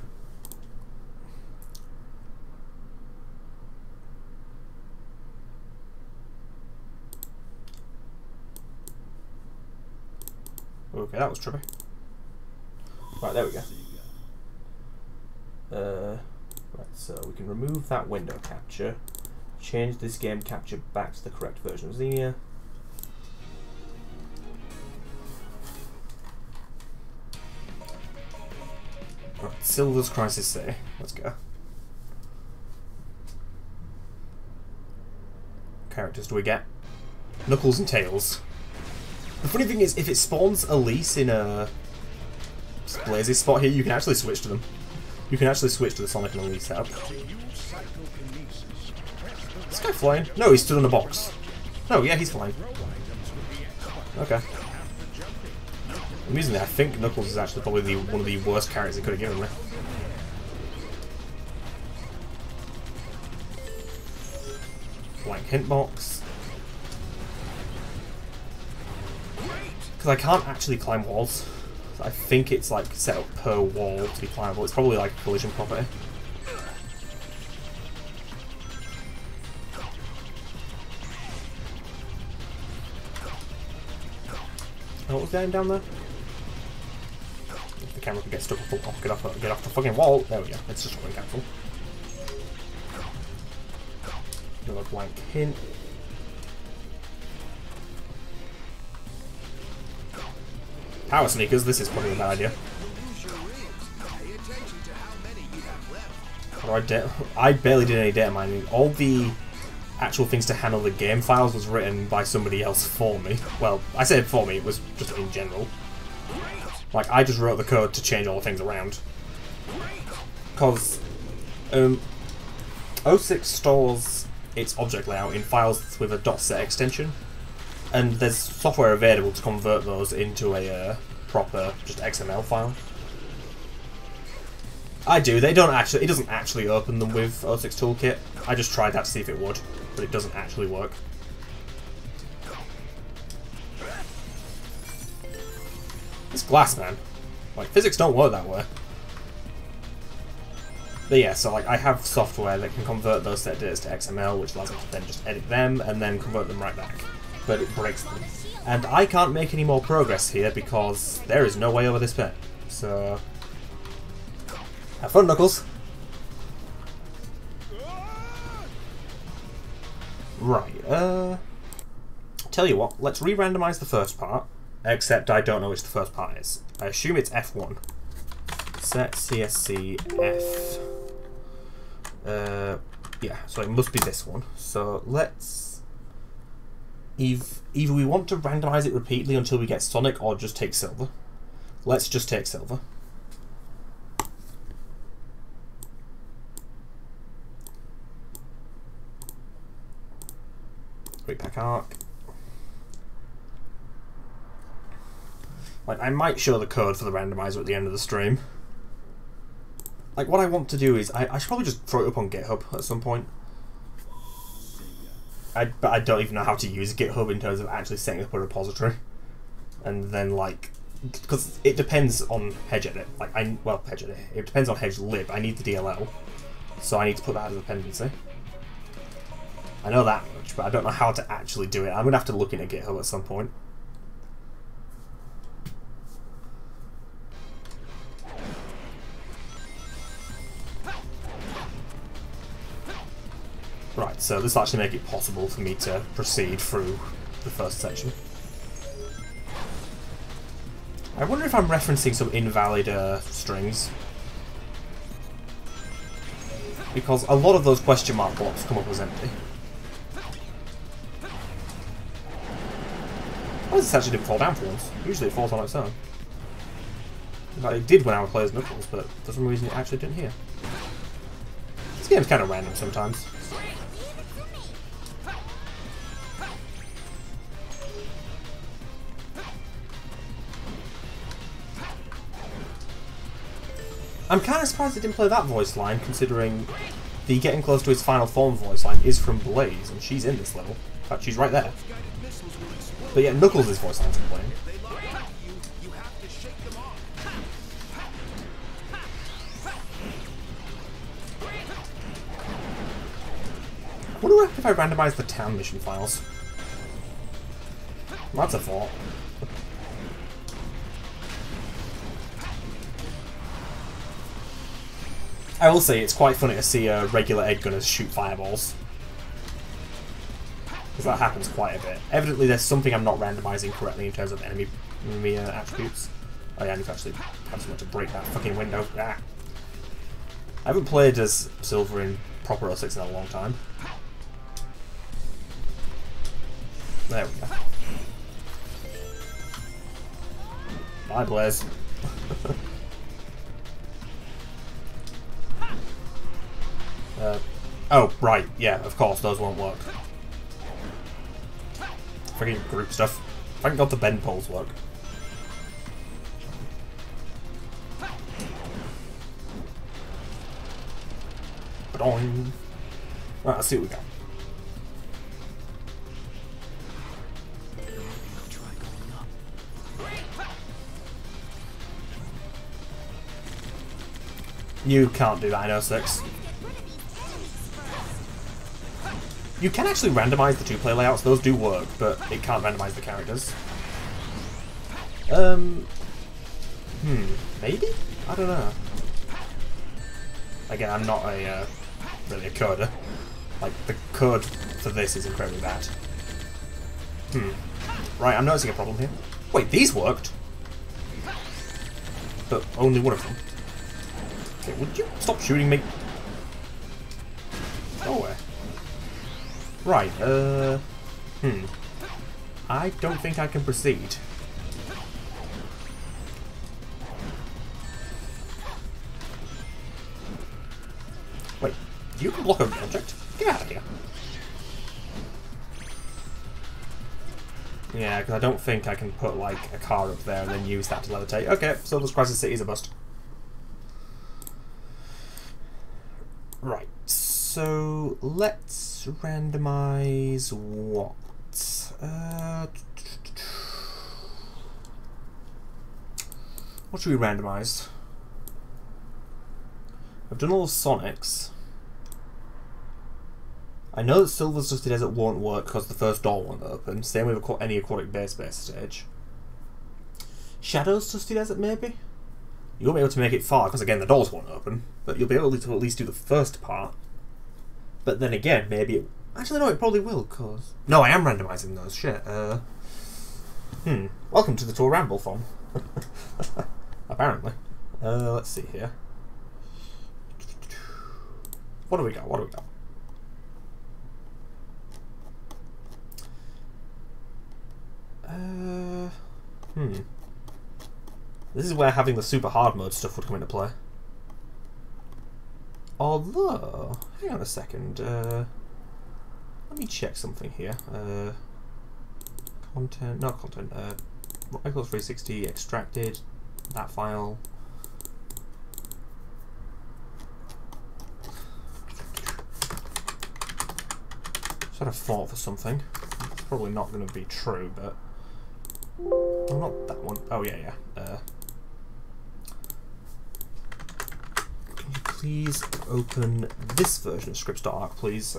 Okay, that was trippy. Right, there we go. Right, so we can remove that window capture, change this game capture back to the correct version of Xenia. Right, Silver's Crisis City. Let's go. Characters do we get? Knuckles and Tails. The funny thing is, if it spawns Elise in a Blaze's spot here, you can actually switch to them. You can actually switch to the Sonic and Elise setup. This guy flying? No, he stood on a box. No, yeah, he's flying. Okay. Amusingly, I think Knuckles is actually probably one of the worst characters they could have given me. Blank hint box. Because I can't actually climb walls. I think it's like set up per wall to be climbable. It's probably like a collision property. Oh, what was going down there? If the camera can get stuck up, oh, get off the fucking wall. There we go. It's just really cancel. Another blank hint. Power sneakers, this is probably a bad idea. I barely did any data mining. All the actual things to handle the game files was written by somebody else for me. Well, I said for me, it was just in general. Like, I just wrote the code to change all the things around. Because 06 stores its object layout in files with a .set extension, and there's software available to convert those into a proper just XML file. I do. They don't actually. It doesn't actually open them with 06 Toolkit. I just tried that to see if it would, but it doesn't actually work. It's glass, man. Like, physics don't work that way. But yeah, so like I have software that can convert those set datas to XML, which allows me to then just edit them and then convert them right back. But it breaks them. And I can't make any more progress here because there is no way over this bit. So have fun, Knuckles. Right, tell you what, let's re-randomize the first part, except I don't know which the first part is. I assume it's F1. Set CSC F. Yeah, so it must be this one. So let's either we want to randomize it repeatedly until we get Sonic, or just take Silver. Let's just take Silver. Repack arc. Like, I might show the code for the randomizer at the end of the stream. Like, what I want to do is, I should probably just throw it up on GitHub at some point. But I don't even know how to use GitHub in terms of actually setting up a repository. And then, like, because it depends on HedgeEdit. Like, well, HedgeEdit. It depends on HedgeLib. I need the DLL. So I need to put that as a dependency. I know that much, but I don't know how to actually do it. I'm going to have to look into GitHub at some point. Right, so this will actually make it possible for me to proceed through the first section. I wonder if I'm referencing some invalid strings. Because a lot of those question mark blocks come up as empty. Why does this actually didn't fall down for once? Usually it falls on its own. In fact, it did when I would play as Knuckles, but for some reason it actually didn't here. This game's kind of random sometimes. I'm kind of surprised it didn't play that voice line, considering the getting close to his final form voice line is from Blaze, and she's in this level. In fact, she's right there. But yeah, Knuckles' voice line's playing. I wonder if I randomize the town mission files. That's a thought. I will say it's quite funny to see regular egg gunners shoot fireballs. Because that happens quite a bit. Evidently there's something I'm not randomizing correctly in terms of enemy attributes. Oh yeah, I need to actually have someone to break that fucking window. Ah. I haven't played as Silver in proper 06 in a long time. There we go. Bye, Blaze. Oh, right, yeah, of course, those won't work. Freaking group stuff. Thank God the bend poles work. Ba-doing. Right, let's see what we got. You can't do that in 06. You can actually randomize the two-player layouts, those do work, but it can't randomize the characters. Maybe? I don't know. Again, I'm not a, really a coder. Like, the code for this is incredibly bad. Right, I'm noticing a problem here. Wait, these worked? But only one of them. Okay, would you stop shooting me? Go away. Right, I don't think I can proceed. Wait, you can block an object? Get out of here. Yeah, because I don't think I can put, like, a car up there and then use that to levitate. Okay, Silver's Crisis City is a bust. Right, so let's randomize what? What should we randomize? I've done all the Sonics. I know that Silver's Dusty Desert won't work because the first door won't open. Same with any aquatic base stage. Shadow's Dusty Desert, maybe? You won't be able to make it far because, again, the doors won't open. But you'll be able to at least do the first part. But then again, maybe it... Actually, no, it probably will, because... No, I am randomizing those. Shit. Welcome to the Tour Ramble Fon. Apparently. Let's see here. What do we got? What do we got? This is where having the super hard mode stuff would come into play. Although, hang on a second. Let me check something here. Content, not content. Xbox 360 extracted that file. Sort of fought for something. It's probably not going to be true, but. Oh, not that one. Oh, yeah, yeah. Can you please open this version of scripts.arc, please?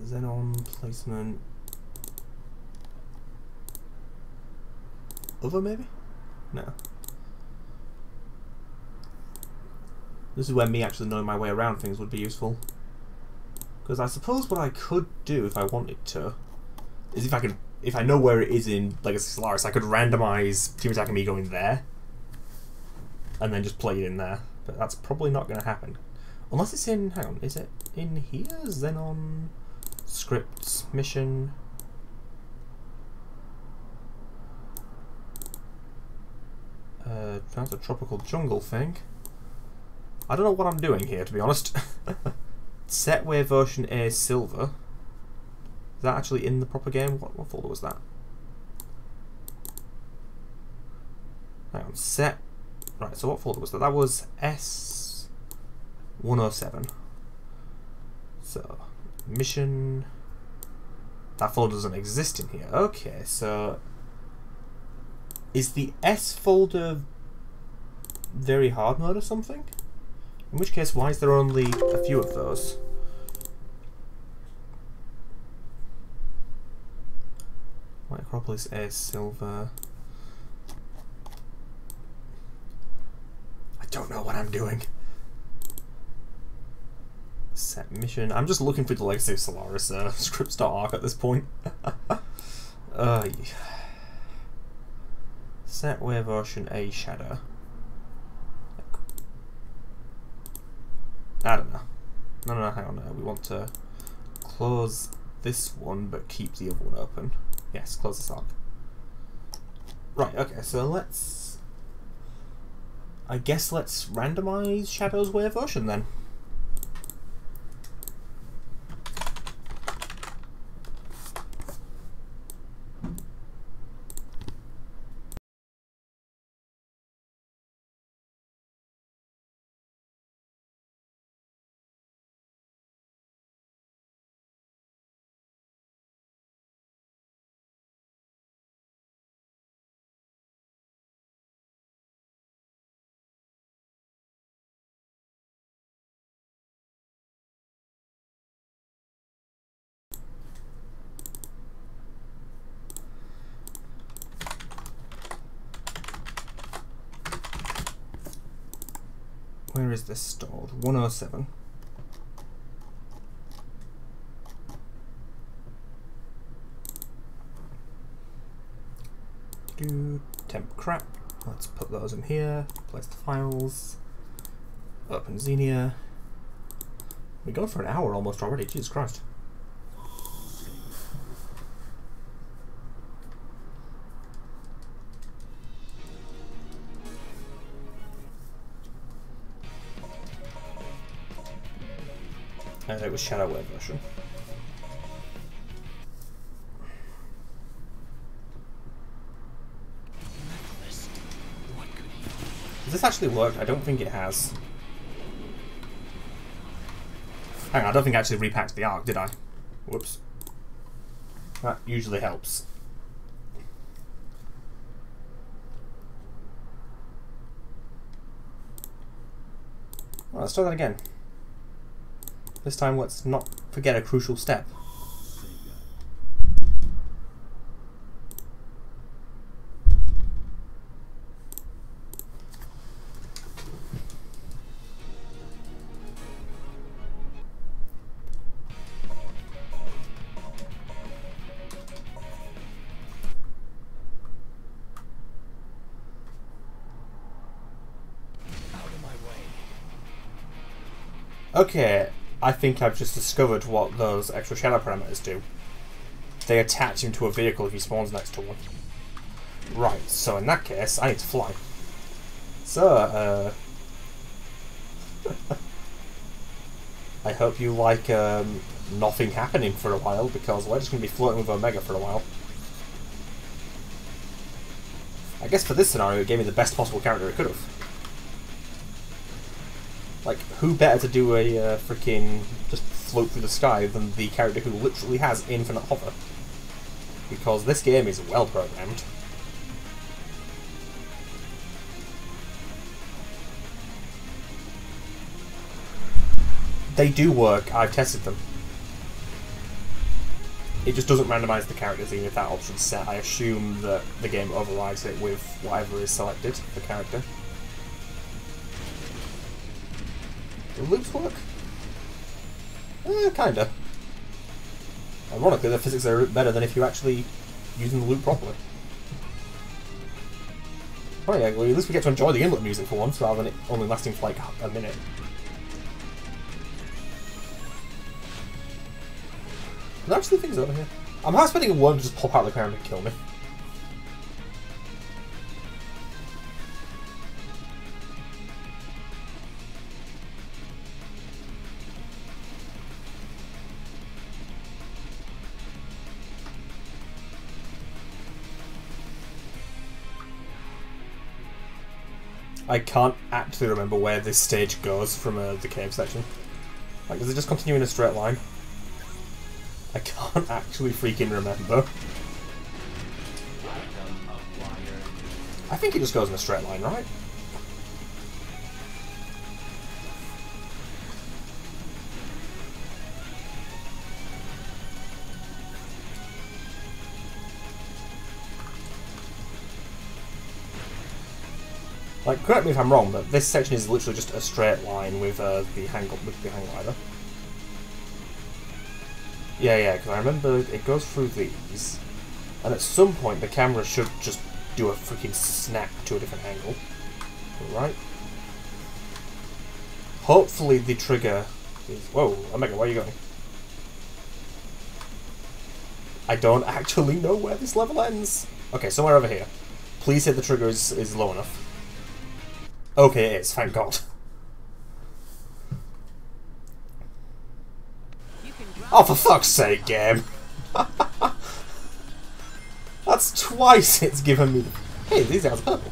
Xenon placement. Other, maybe? No. This is where me actually knowing my way around things would be useful. Because I suppose what I could do if I wanted to is if I know where it is in Legacy Solaris, I could randomize Team Attack and me going there and then just play it in there. But that's probably not going to happen. Unless it's in, hang on, is it in here? Xenon, scripts, mission. That's a tropical jungle thing. I don't know what I'm doing here, to be honest. Setway version A silver. Is that actually in the proper game? What folder was that? Hang on, set. Right, so what folder was that? That was S107. So, mission. That folder doesn't exist in here. Okay, so. Is the S folder very hard mode or something? In which case, why is there only a few of those? White Acropolis A silver. I don't know what I'm doing. Set mission. I'm just looking for the Legacy of Solaris scripts.arc at this point. Yeah. Setway version A shadow. I don't know. No, hang on. We want to close this one, but keep the other one open. Yes, close this arc. Right, okay, so let's... I guess let's randomize Shadow's Way version then. Where is this stored? 107. Do temp crap. Let's put those in here. Place the files. Open Xenia. We go for an hour almost already. Jesus Christ. And it was Shadow Wave version. Has this actually worked? I don't think it has. Hang on, I don't think I actually repacked the arc, did I? Whoops. That usually helps. Well, let's try that again. This time let's not forget a crucial step. Okay, I think I've just discovered what those extra shadow parameters do. They attach him to a vehicle if he spawns next to one. Right, so in that case, I need to fly. So, I hope you like nothing happening for a while, because we're just going to be floating with Omega for a while. I guess for this scenario, it gave me the best possible character it could have. Like, who better to do a freaking just float through the sky than the character who literally has infinite hover? Because this game is well programmed. They do work, I've tested them. It just doesn't randomise the characters even if that option's set. I assume that the game overrides it with whatever is selected, the character. Do loops work? Kinda. Ironically, the physics are better than if you're actually using the loop properly. Oh yeah, well, at least we get to enjoy the inlet music for once, rather than it only lasting for like a minute. Are there actually things over here? I'm half expecting a worm to just pop out of the ground and kill me. I can't actually remember where this stage goes from the cave section. Like, does it just continue in a straight line? I can't actually freaking remember. I think it just goes in a straight line, right? Like, correct me if I'm wrong, but this section is literally just a straight line with the hang glider. Yeah, because I remember it goes through these, and at some point the camera should just do a freaking snap to a different angle. Right? Hopefully the trigger is... Whoa, Omega, where are you going? I don't actually know where this level ends. Okay, somewhere over here. Please say the trigger is low enough. Okay, it is, thank God. Oh, for fuck's sake, game! That's twice it's given me... Hey, these guys are purple.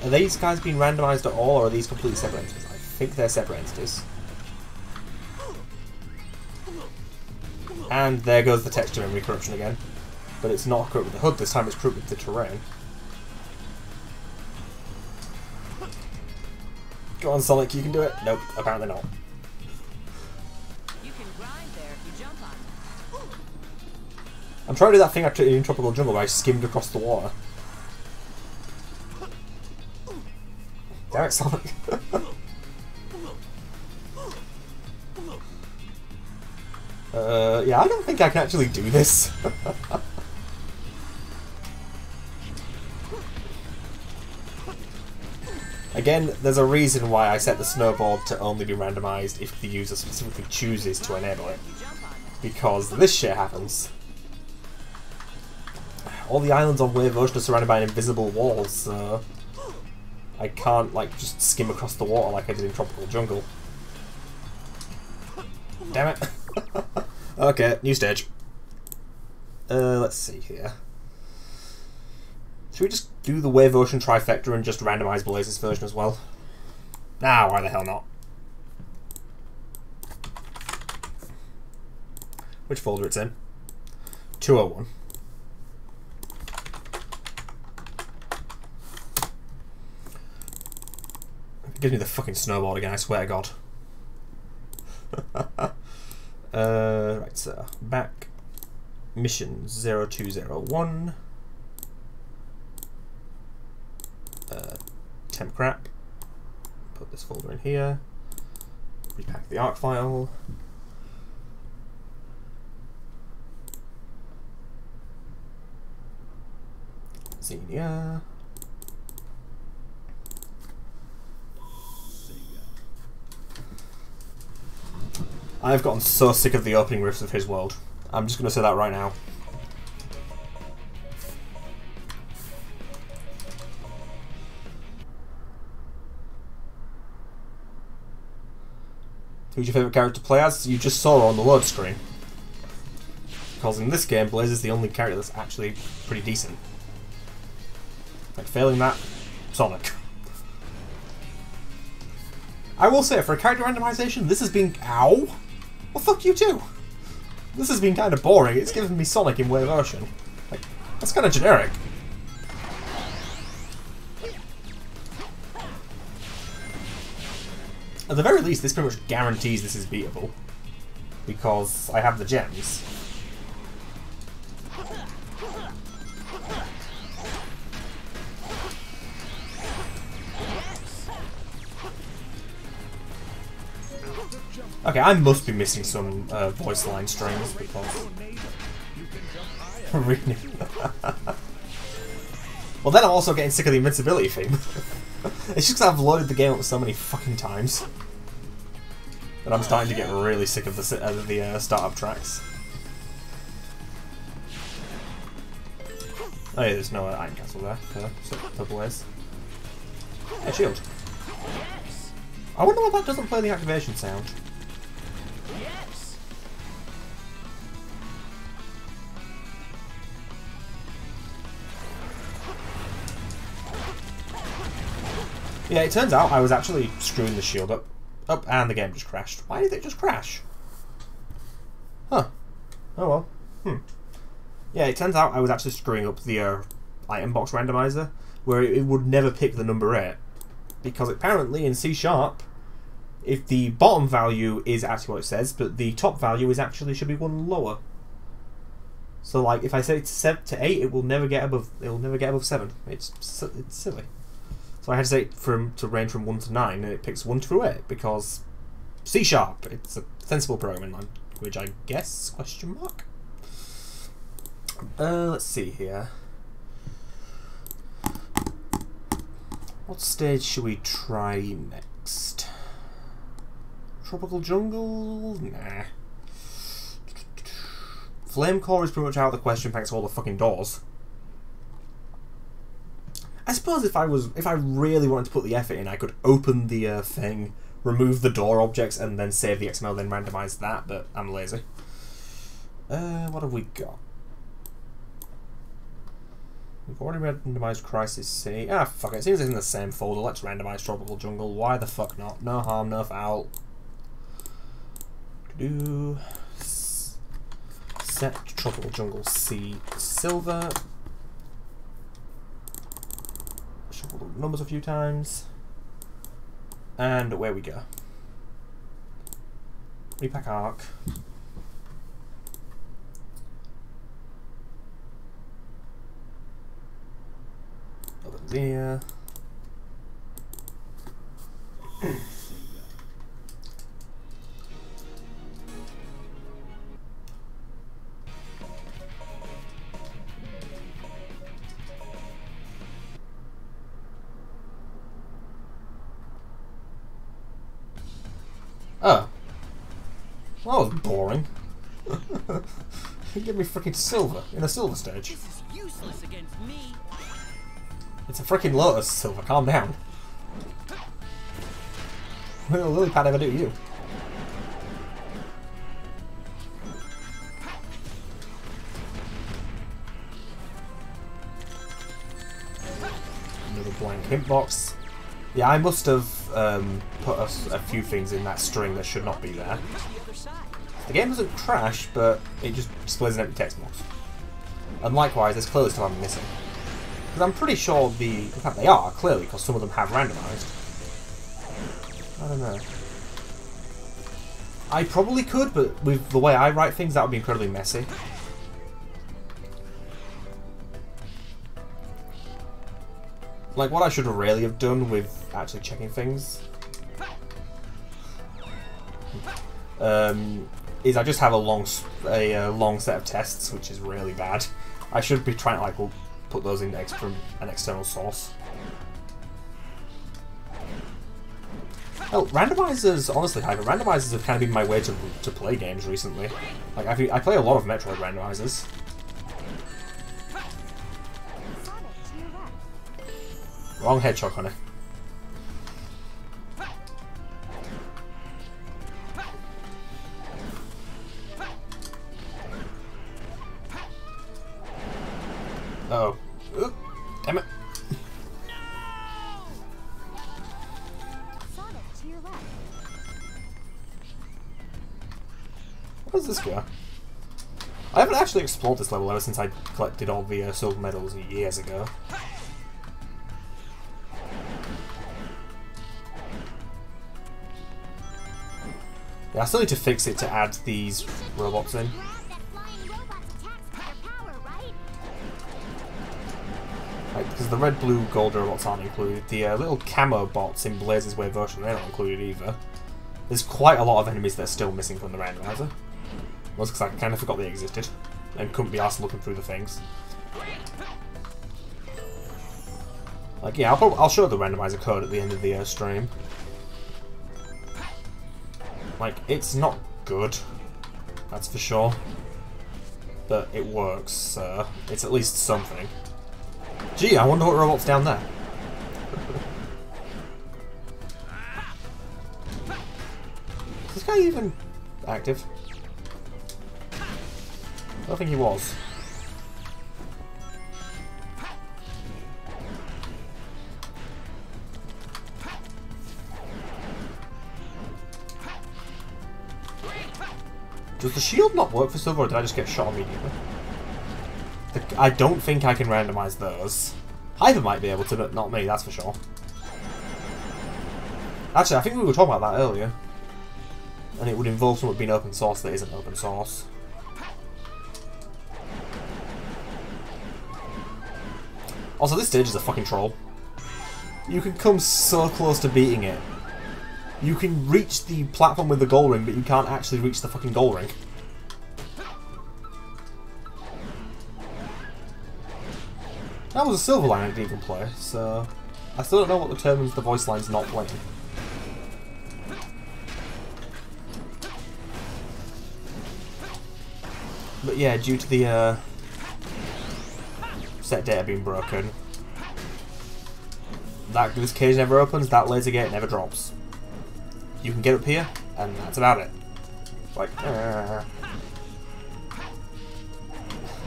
Are these guys being randomised at all, or are these completely separate entities? I think they're separate entities. And there goes the texture memory corruption again. But it's not corrupt with the HUD, this time it's corrupt with the terrain. Go on, Sonic, you can do it. Nope, apparently not. You can grind there if you jump on it. I'm trying to do that thing I did in Tropical Jungle where I skimmed across the water. Damn it, Sonic. Yeah, I don't think I can actually do this. Again, there's a reason why I set the snowboard to only be randomised if the user specifically chooses to enable it. Because this shit happens. All the islands on Wave Ocean are surrounded by invisible walls, so I can't, like, just skim across the water like I did in Tropical Jungle. Damn it. Okay, new stage. Let's see here. Should we just do the Wave Ocean trifecta and just randomise Blaze's version as well? Nah, why the hell not? Which folder it's in? 201. Give me the fucking snowboard again, I swear to God. Right, so back mission 0201. Temp crap. Put this folder in here. Repack the ARC file. Xenia. I've gotten so sick of the opening riffs of his world. I'm just going to say that right now. Who's your favourite character to play as? You just saw her on the load screen. Because in this game, Blaze is the only character that's actually pretty decent. Like, failing that, Sonic. I will say, for a character randomization, this has been... Ow! Well, fuck you too! This has been kind of boring. It's given me Sonic in Wave Ocean. Like, that's kind of generic. At the very least, this pretty much guarantees this is beatable. Because I have the gems. Okay, I must be missing some voice line strings because... Really? Well, then I'm also getting sick of the invincibility theme. It's just because I've loaded the game up so many fucking times that I'm starting to get really sick of the startup tracks. Oh yeah, there's no iron castle there for Blaze. A shield. I wonder why that doesn't play the activation sound. Yeah, it turns out I was actually screwing the shield up, and the game just crashed. Why did it just crash? Huh. Oh well. Yeah, it turns out I was actually screwing up the item box randomizer, where it would never pick the number 8. Because apparently in C#, if the bottom value is actually what it says, but the top value is actually should be one lower. So like if I say it's 7 to 8, it will never get above 7. It's silly. So I had to say to range from 1 to 9, and it picks 1 through 8 because C#. It's a sensible programming language, I guess? Question mark. Let's see here. What stage should we try next? Tropical jungle? Nah. Flame core is pretty much out of the question thanks to all the fucking doors. I suppose if I really wanted to put the effort in, I could open the thing, remove the door objects, and then save the XML, then randomize that, but I'm lazy. What have we got? We've already randomized Crisis C. Ah, fuck it. It seems it's in the same folder. Let's randomize Tropical Jungle. Why the fuck not? No harm, no foul. Set Tropical Jungle C silver. Shuffle the numbers a few times. And away we go. Repack arc. Over there. Oh. Well, that was boring. Give me freaking silver in a silver stage. This is useless against me. It's a freaking Lotus, Silver. Calm down. What will Lily Pad ever do to you? blank hint box. Yeah, I must have put a few things in that string that should not be there. The game doesn't crash, but it just displays an empty text box. And likewise, there's clearly stuff I'm missing. Because I'm pretty sure in fact they are, clearly, because some of them have randomized. I don't know. I probably could, but with the way I write things, that would be incredibly messy. Like, what I should really have done with actually checking things is I just have a long set of tests, which is really bad. I should be trying to, like, put those in from an external source. Well, randomizers, honestly, randomizers have kind of been my way to play games recently. Like, I play a lot of Metroid randomizers. Wrong hedgehog, honey. Oh. Oop. Damn it. Where's this go? I haven't actually explored this level ever since I collected all the silver medals years ago. Yeah, I still need to fix it to add these robots in. Because the red, blue, gold robots aren't included. The little camo bots in Blaze's Way version, they're not included either. There's quite a lot of enemies that are still missing from the randomizer. Most because I kind of forgot they existed and couldn't be asked looking through the things. Like, yeah, I'll show the randomizer code at the end of the stream. Like, it's not good, that's for sure, but it works, so it's at least something. Gee, I wonder what robot's down there. Is this guy even active? I don't think he was. Does the shield not work for silver, or did I just get shot immediately? I don't think I can randomize those. Hyper might be able to, but not me, that's for sure. Actually, I think we were talking about that earlier. And it would involve something being open source that isn't open source. Also, this stage is a fucking troll. You can come so close to beating it. You can reach the platform with the goal ring, but you can't actually reach the fucking goal ring. That was a silver line I didn't even play, so I still don't know what determines the voice line's not playing. But yeah, due to the set data being broken, this cage never opens, that laser gate never drops. You can get up here, and that's about it. Like,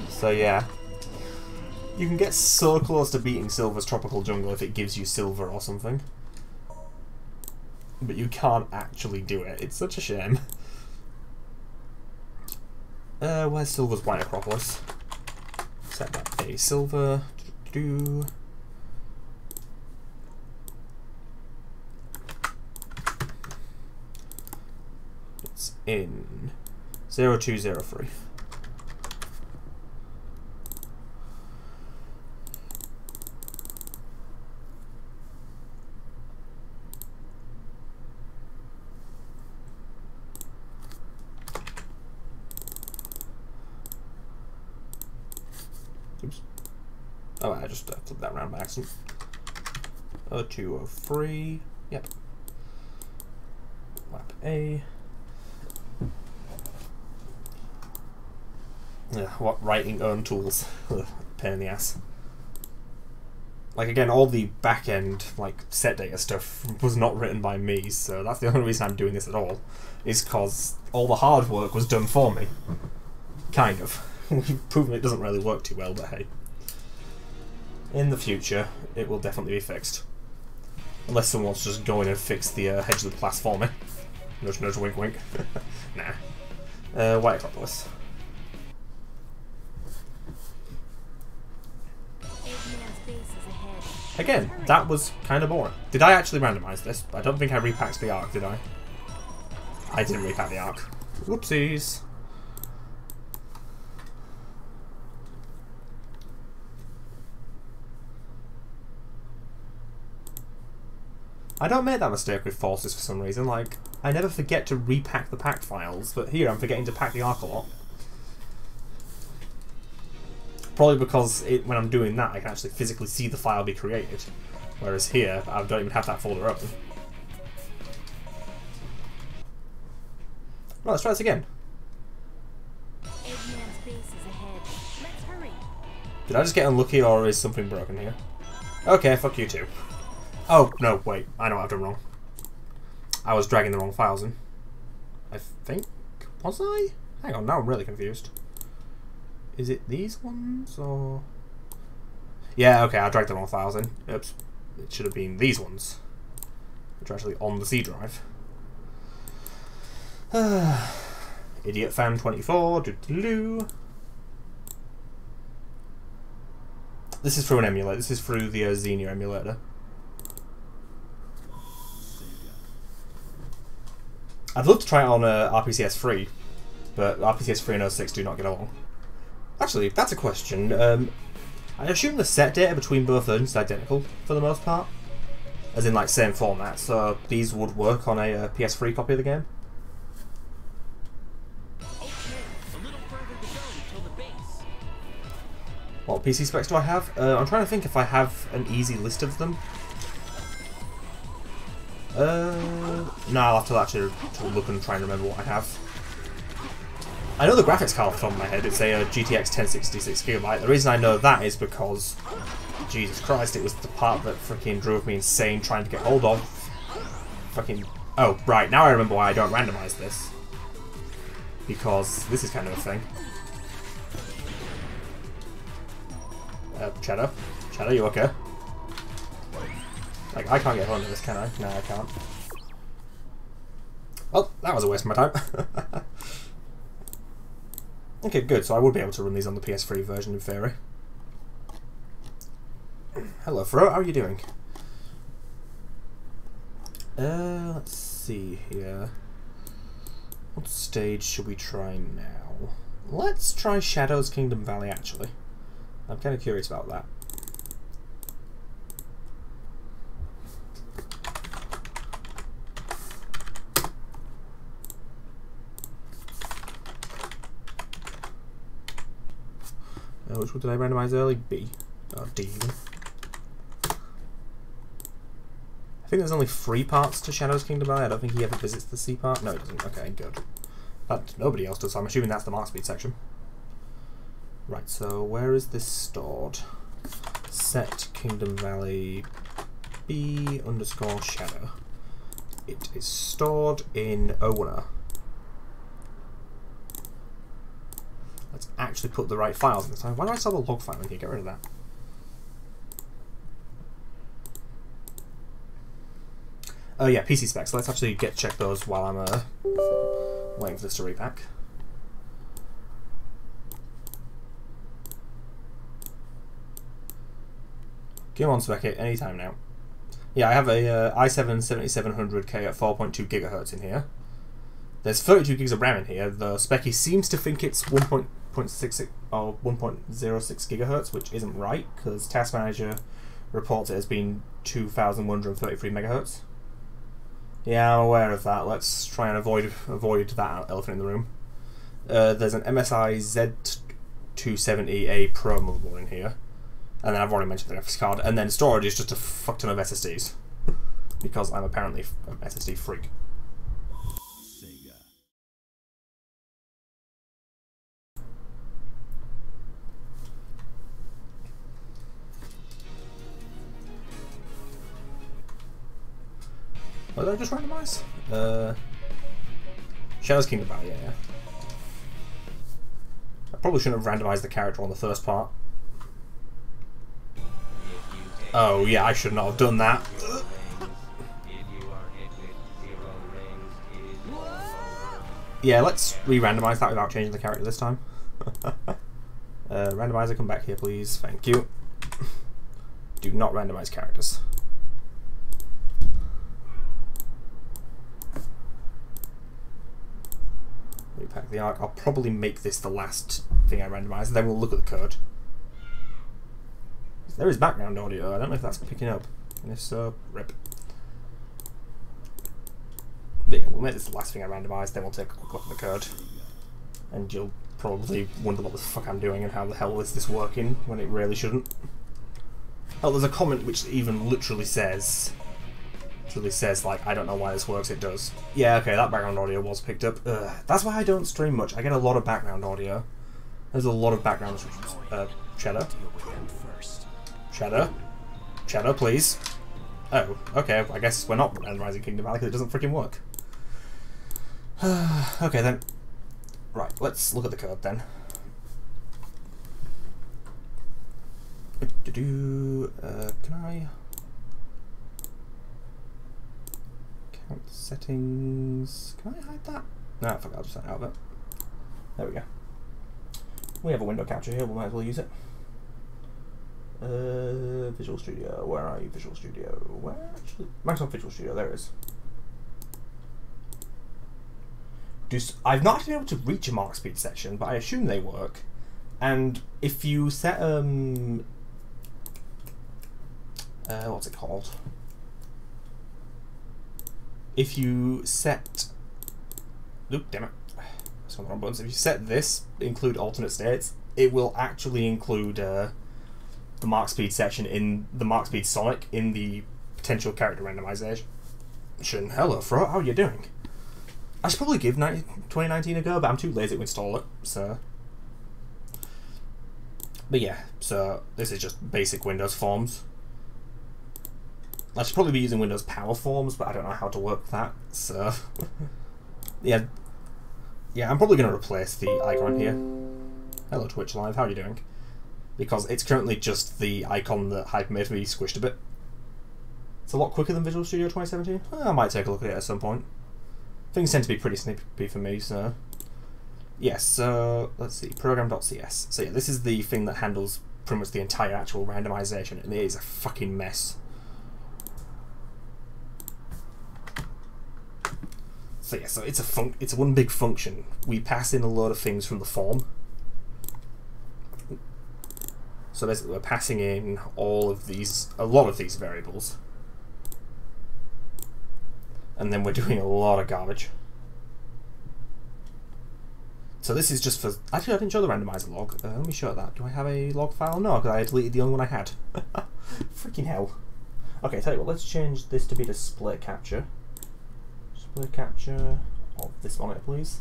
so yeah. You can get so close to beating Silver's Tropical Jungle if it gives you silver or something. But you can't actually do it. It's such a shame. Where's Silver's White Acropolis? Set that a silver. It's in 0203. Oops. Oh, I just flipped that around by accident. 0203. Yep. Lap A. Yeah, what writing own tools? Pain in the ass. Like, again, all the back-end, like, set data stuff was not written by me, so that's the only reason I'm doing this at all, is because all the hard work was done for me. Kind of. We've proven it doesn't really work too well, but hey. In the future, it will definitely be fixed. Unless someone's just going and fix the hedge of the class for me. Nudge, nudge, wink, wink. Nah. White Acropolis. Again, that was kind of boring. Did I actually randomize this? I don't think I repacked the arc, did I? I didn't repack the arc. Whoopsies. I don't make that mistake with forces for some reason. Like, I never forget to repack the packed files, but here I'm forgetting to pack the arc a lot. Probably because when I'm doing that, I can actually physically see the file be created. Whereas here, I don't even have that folder open. Well, let's try this again. Did I just get unlucky, or is something broken here? Okay, fuck you too. Oh, no, wait. I know what I've done wrong. I was dragging the wrong files in. I think. Was I? Hang on, now I'm really confused. Is it these ones, or...? Yeah, okay, I dragged the wrong files in. Oops. It should have been these ones, which are actually on the C drive. Idiot fan 24. Doo-doo-doo. This is through an emulator. This is through the Xenia emulator. I'd love to try it on RPCS 3, but RPCS 3 and 06 do not get along. Actually, that's a question. I assume the set data between both versions is identical for the most part, as in like same format, so these would work on a PS3 copy of the game. What PC specs do I have? I'm trying to think if I have an easy list of them. No, I'll have to actually look and try and remember what I have. I know the graphics card off the top of my head. It's a GTX 1066GB. The reason I know that is because, Jesus Christ, it was the part that freaking drove me insane trying to get hold of. Fucking... Oh, right, now I remember why I don't randomize this. Because this is kind of a thing. Cheddar? Cheddar, you okay? Like, I can't get hold of this, can I? No, I can't. Well, that was a waste of my time. Okay, good. So I would be able to run these on the PS3 version in theory. Hello, Fro. How are you doing? Let's see here. What stage should we try now? Let's try Shadow's Kingdom Valley, actually. I'm kind of curious about that. Which one did I randomize early? B. Oh, D even. I think there's only 3 parts to Shadow's Kingdom Valley. I don't think he ever visits the C part. No, he doesn't. Okay, good. But nobody else does, so I'm assuming that's the Mark Speed section. Right, so where is this stored? Set Kingdom Valley B _ Shadow. It is stored in 010. Let's actually put the right files in this time. Why do I still have a log file in here? Get rid of that. Oh yeah, PC specs. Let's actually check those while I'm waiting for this to repack. Come on, spec it anytime now. Yeah, I have a i7 7700K at 4.2 GHz in here. There's 32 gigs of RAM in here. The specky seems to think it's 1.66 or 1.06 GHz, which isn't right because Task Manager reports it as being 2,133 MHz. Yeah, I'm aware of that. Let's try and avoid that elephant in the room. There's an MSI Z270A Pro motherboard in here. And then I've already mentioned the graphics card. And then storage is just a fuck ton of SSDs. Because I'm apparently an SSD freak. What did I just randomize? Shadow's Kingdom Valley, yeah. I probably shouldn't have randomized the character on the first part. Oh yeah, I should not have done that. Yeah, let's re-randomize that without changing the character this time. Randomizer, come back here, please. Thank you. Do not randomize characters. Repack the arc. I'll probably make this the last thing I randomize, and then we'll look at the code. There is background audio. I don't know if that's picking up. And if so, rip. But yeah, we'll make this the last thing I randomize, then we'll take a quick look at the code. And you'll probably wonder what the fuck I'm doing and how the hell is this working when it really shouldn't. Oh, there's a comment which even literally says, like, I don't know why this works, it does. Yeah, okay, that background audio was picked up. That's why I don't stream much. I get a lot of background audio. There's a lot of background cheddar. Cheddar, please. Oh, okay, I guess we're not randomizing Kingdom Valley because it doesn't freaking work. Okay then. Right, let's look at the code then. Can I count settings? Can I hide that? No, I forgot, I'll just set it out of it. There we go. We have a window capture here, we might as well use it. Visual Studio, where are you, Visual Studio? Where actually? Microsoft Visual Studio, there it is. I've not been able to reach a mark speed section, but I assume they work. And if you set what's it called? If you set, oop, damn it, that's one of the wrong buttons. If you set this include alternate states, it will actually include the mark speed section in the mark speed Sonic in the potential character randomization. Hello, Fro, how are you doing? I should probably give 2019 a go, but I'm too lazy to install it, so. But yeah, so this is just basic Windows Forms. I should probably be using Windows Power Forms, but I don't know how to work that, so. Yeah, I'm probably going to replace the icon here. Hello Twitch Live, how are you doing? Because it's currently just the icon that Hyper made me squished a bit. It's a lot quicker than Visual Studio 2017. I might take a look at it at some point. Things tend to be pretty snippy for me, so. Yes, so let's see, program.cs. So yeah, this is the thing that handles pretty much the entire actual randomization, and it is a fucking mess. So yeah, so it's one big function. We pass in a load of things from the form. So basically we're passing in a lot of these variables. And then we're doing a lot of garbage. So this is just for... Actually, I didn't show the randomizer log. Let me show that. Do I have a log file? No, because I deleted the only one I had. Freaking hell. Okay, tell you what, let's change this to be display capture. Display capture of this monitor, please.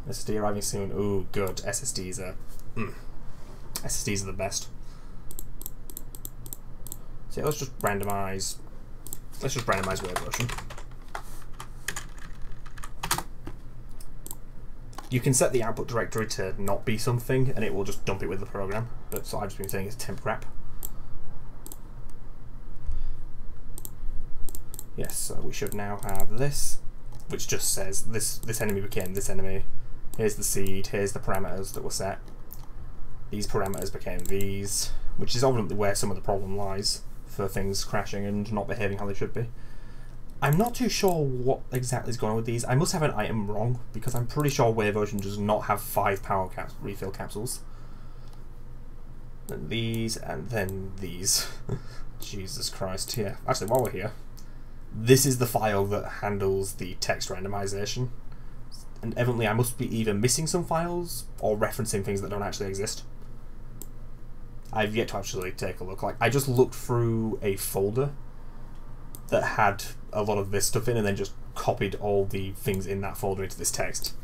SSD arriving soon. Ooh, good. SSDs are... SSDs are the best. So yeah, let's just randomize... Let's just randomize word version. You can set the output directory to not be something, and it will just dump it with the program. But so I've just been saying it's temp crap. Yes, so we should now have this, which just says this enemy became this enemy. Here's the seed. Here's the parameters that were set. These parameters became these, which is obviously where some of the problem lies for things crashing and not behaving how they should be. I'm not too sure what exactly is going on with these. I must have an item wrong, because I'm pretty sure Wave version does not have 5 power refill capsules. And these, and then these. Jesus Christ, yeah. Actually, while we're here, this is the file that handles the text randomization. And evidently I must be either missing some files or referencing things that don't actually exist. I've yet to actually take a look. Like, I just looked through a folder that had a lot of this stuff in and then just copied all the things in that folder into this text.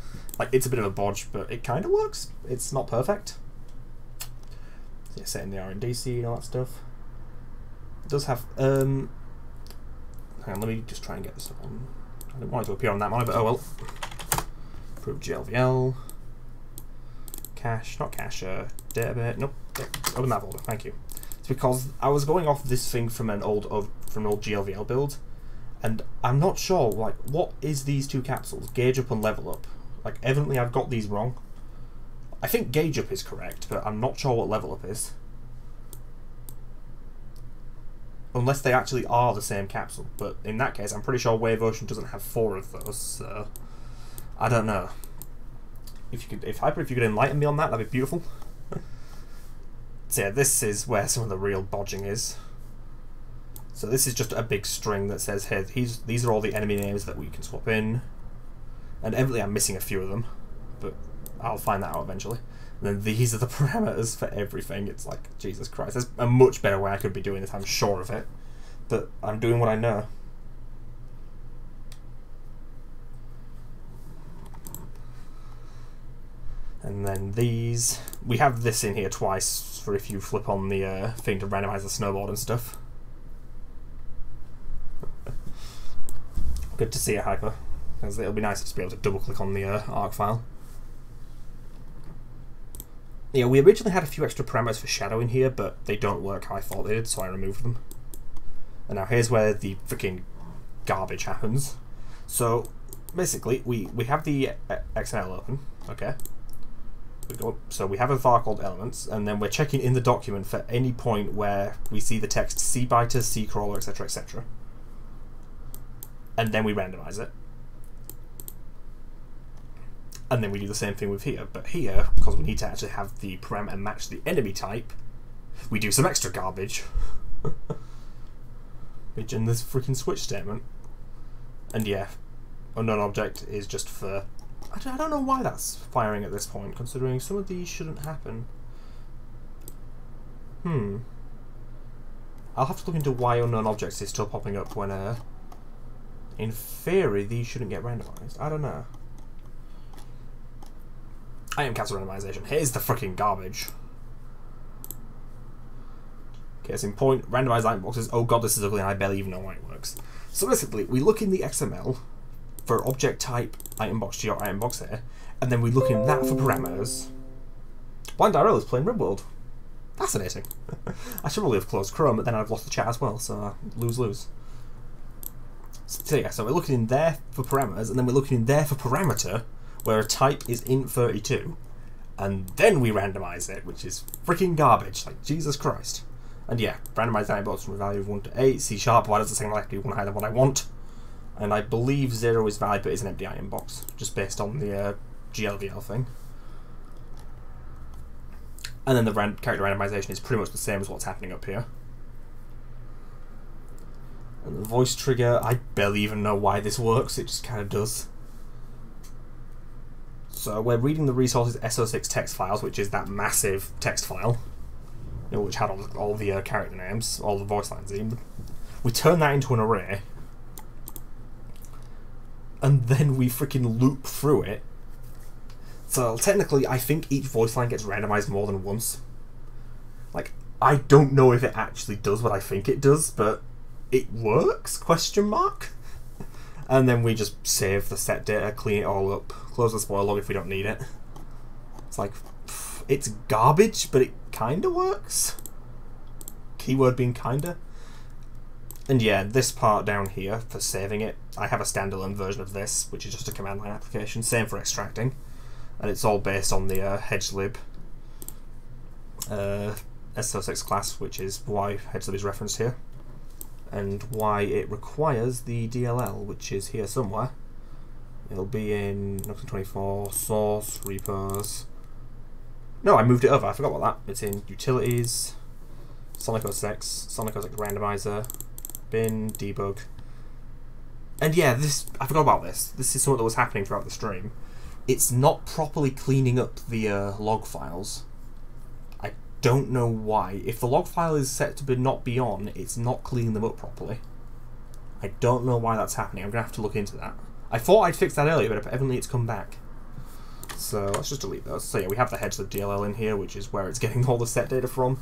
Like, it's a bit of a bodge, but it kind of works. It's not perfect. So yeah, setting the R&D seed and all that stuff. It does have... hang on, let me just try and get this stuff on. I didn't want it to appear on that monitor, but oh well. Approve GLVL. Cache, not cache, database, nope. Open that folder, thank you. It's because I was going off this thing from an old GLVL build, and I'm not sure, like, what is these two capsules, Gauge Up and Level Up? Like, evidently I've got these wrong. I think Gauge Up is correct, but I'm not sure what Level Up is. Unless they actually are the same capsule, but in that case I'm pretty sure Wave Ocean doesn't have 4 of those, so I don't know. If you could enlighten me on that, that'd be beautiful. So yeah, this is where some of the real bodging is. So this is just a big string that says, hey, these are all the enemy names that we can swap in. And evidently I'm missing a few of them, but I'll find that out eventually. And then these are the parameters for everything. It's like, Jesus Christ, there's a much better way I could be doing this, I'm sure of it. But I'm doing what I know. And then these, we have this in here twice for if you flip on the thing to randomize the snowboard and stuff. Good to see it, Hyper, because it'll be nice to be able to double click on the arc file. Yeah, we originally had a few extra parameters for shadow in here, but they don't work how I thought they did, so I removed them. And now here's where the freaking garbage happens. So basically, we have the XML open, okay? So we have a var called elements, and then we're checking in the document for any point where we see the text cbiter, ccrawler, etc, etc. And then we randomize it. And then we do the same thing with here, but here, because we need to actually have the parameter match the enemy type, we do some extra garbage. Which in this freaking switch statement. And yeah, unknown object is just for... I don't know why that's firing at this point, considering some of these shouldn't happen. I'll have to look into why unknown objects is still popping up when, in theory, these shouldn't get randomized. I don't know. I am cancel randomization. Here's the freaking garbage. Case in point, randomized item boxes. Oh god, this is ugly and I barely even know why it works. So basically, we look in the XML for object type item box G or item box here, and then we look in that for parameters. Blind IRL is playing RimWorld. Fascinating. I should probably have closed Chrome, but then I've lost the chat as well, so lose-lose. So yeah, so we're looking in there for parameters, and then we're looking in there for parameter, where a type is int32, and then we randomize it, which is freaking garbage, like Jesus Christ. And yeah, randomize item box from a value of 1 to 8, C#, why does the second likely be 1 higher than what I want? And I believe 0 is valid, but is an empty item box, just based on the GLVL thing. And then the character randomization is pretty much the same as what's happening up here. And the voice trigger, I barely even know why this works, it just kind of does. So we're reading the resources SO6 text files, which is that massive text file, you know, which had all the character names, all the voice lines in. We turn that into an array, and then we freaking loop through it. So technically, I think each voice line gets randomized more than once. Like, I don't know if it actually does what I think it does, but it works? Question mark? And then we just save the set data, clean it all up, close the spoil log if we don't need it. It's like, it's garbage, but it kinda works. Keyword being kinda. And yeah, this part down here for saving it, I have a standalone version of this, which is just a command line application, same for extracting. And it's all based on the hedgelib SO6 class, which is why hedgelib is referenced here. And why it requires the DLL, which is here somewhere. It'll be in Noxon 24, source, repos. No, I moved it over, I forgot about that. It's in utilities, Sonic 06, Sonic 06 randomizer, bin, debug. And yeah, this, I forgot about this. This is something that was happening throughout the stream. It's not properly cleaning up the log files. I don't know why. If the log file is set to not be on, it's not cleaning them up properly. I don't know why that's happening. I'm going to have to look into that. I thought I'd fixed that earlier, but evidently it's come back. So let's just delete those. So yeah, we have the hedgelib DLL in here, which is where it's getting all the set data from.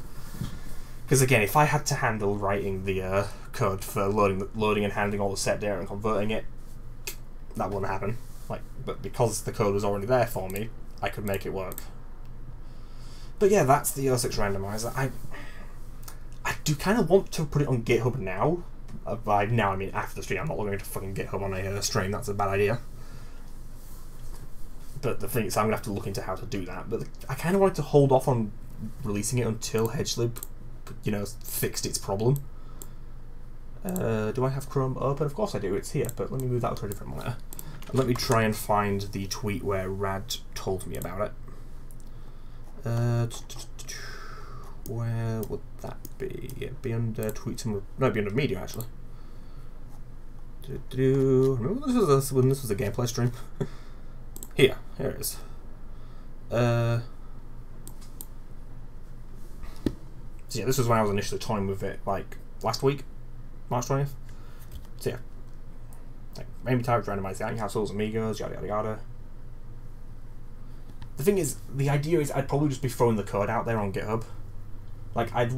Because again, if I had to handle writing the code for loading and handling all the set data and converting it, that wouldn't happen. Like, but because the code was already there for me, I could make it work. But yeah, that's the 06 randomizer. do kind of want to put it on GitHub now. By now I mean after the stream. I'm not going to fucking GitHub on a stream. That's a bad idea. But the thing is, I'm going to have to look into how to do that. But I kind of wanted to hold off on releasing it until HedgeLib, you know, fixed its problem. Do I have Chrome open? Of course I do. It's here. But let me move that to a different monitor. And let me try and find the tweet where Rad told me about it. Where would that be? It'd be under tweets and... No, it'd be under media, actually. Remember when this was a gameplay stream? Here it is. So yeah, this was when I was initially toying with it, like, last week, March 20th. So yeah. Like, maybe type randomize the acting households, amigos, yada yada yada. The thing is, the idea is I'd probably just be throwing the code out there on GitHub. Like, I'd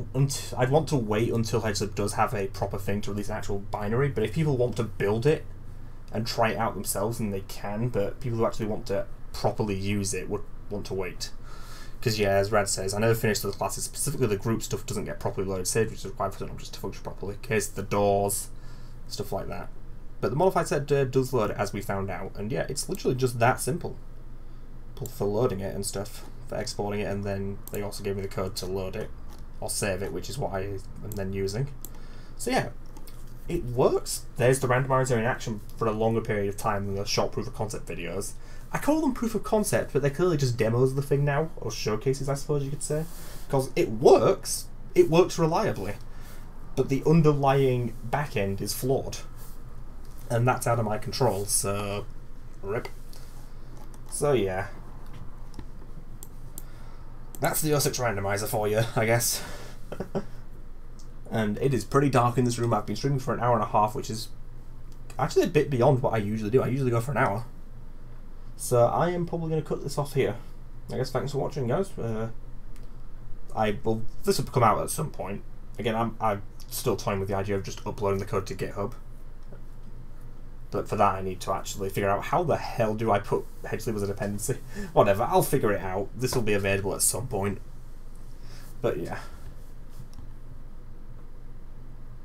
want to wait until HedgeLib does have a proper thing to release an actual binary, but if people want to build it and try it out themselves, then they can, but people who actually want to properly use it would want to wait. Because, yeah, as Rad says, I never finished those classes, specifically the group stuff doesn't get properly loaded saved, which is required for the objects to function properly. Case the doors, stuff like that. But the modified set does load it, as we found out, and yeah, it's literally just that simple. For loading it and stuff, for exporting it, and then they also gave me the code to load it, or save it, which is what I am then using. So yeah, it works. There's the randomizer in action for a longer period of time than the short proof of concept videos. I call them proof of concept, but they're clearly just demos of the thing now, or showcases I suppose you could say. Because it works reliably, but the underlying backend is flawed. And that's out of my control, so rip. So yeah. That's the 06 randomizer for you, I guess. And it is pretty dark in this room. I've been streaming for an hour and a half, which is actually a bit beyond what I usually do. I usually go for an hour. So I am probably going to cut this off here. I guess thanks for watching, guys. This will come out at some point. Again, I'm still toying with the idea of just uploading the code to GitHub. But for that I need to actually figure out how the hell do I put HedgeLib as a dependency. Whatever, I'll figure it out. This will be available at some point. But yeah.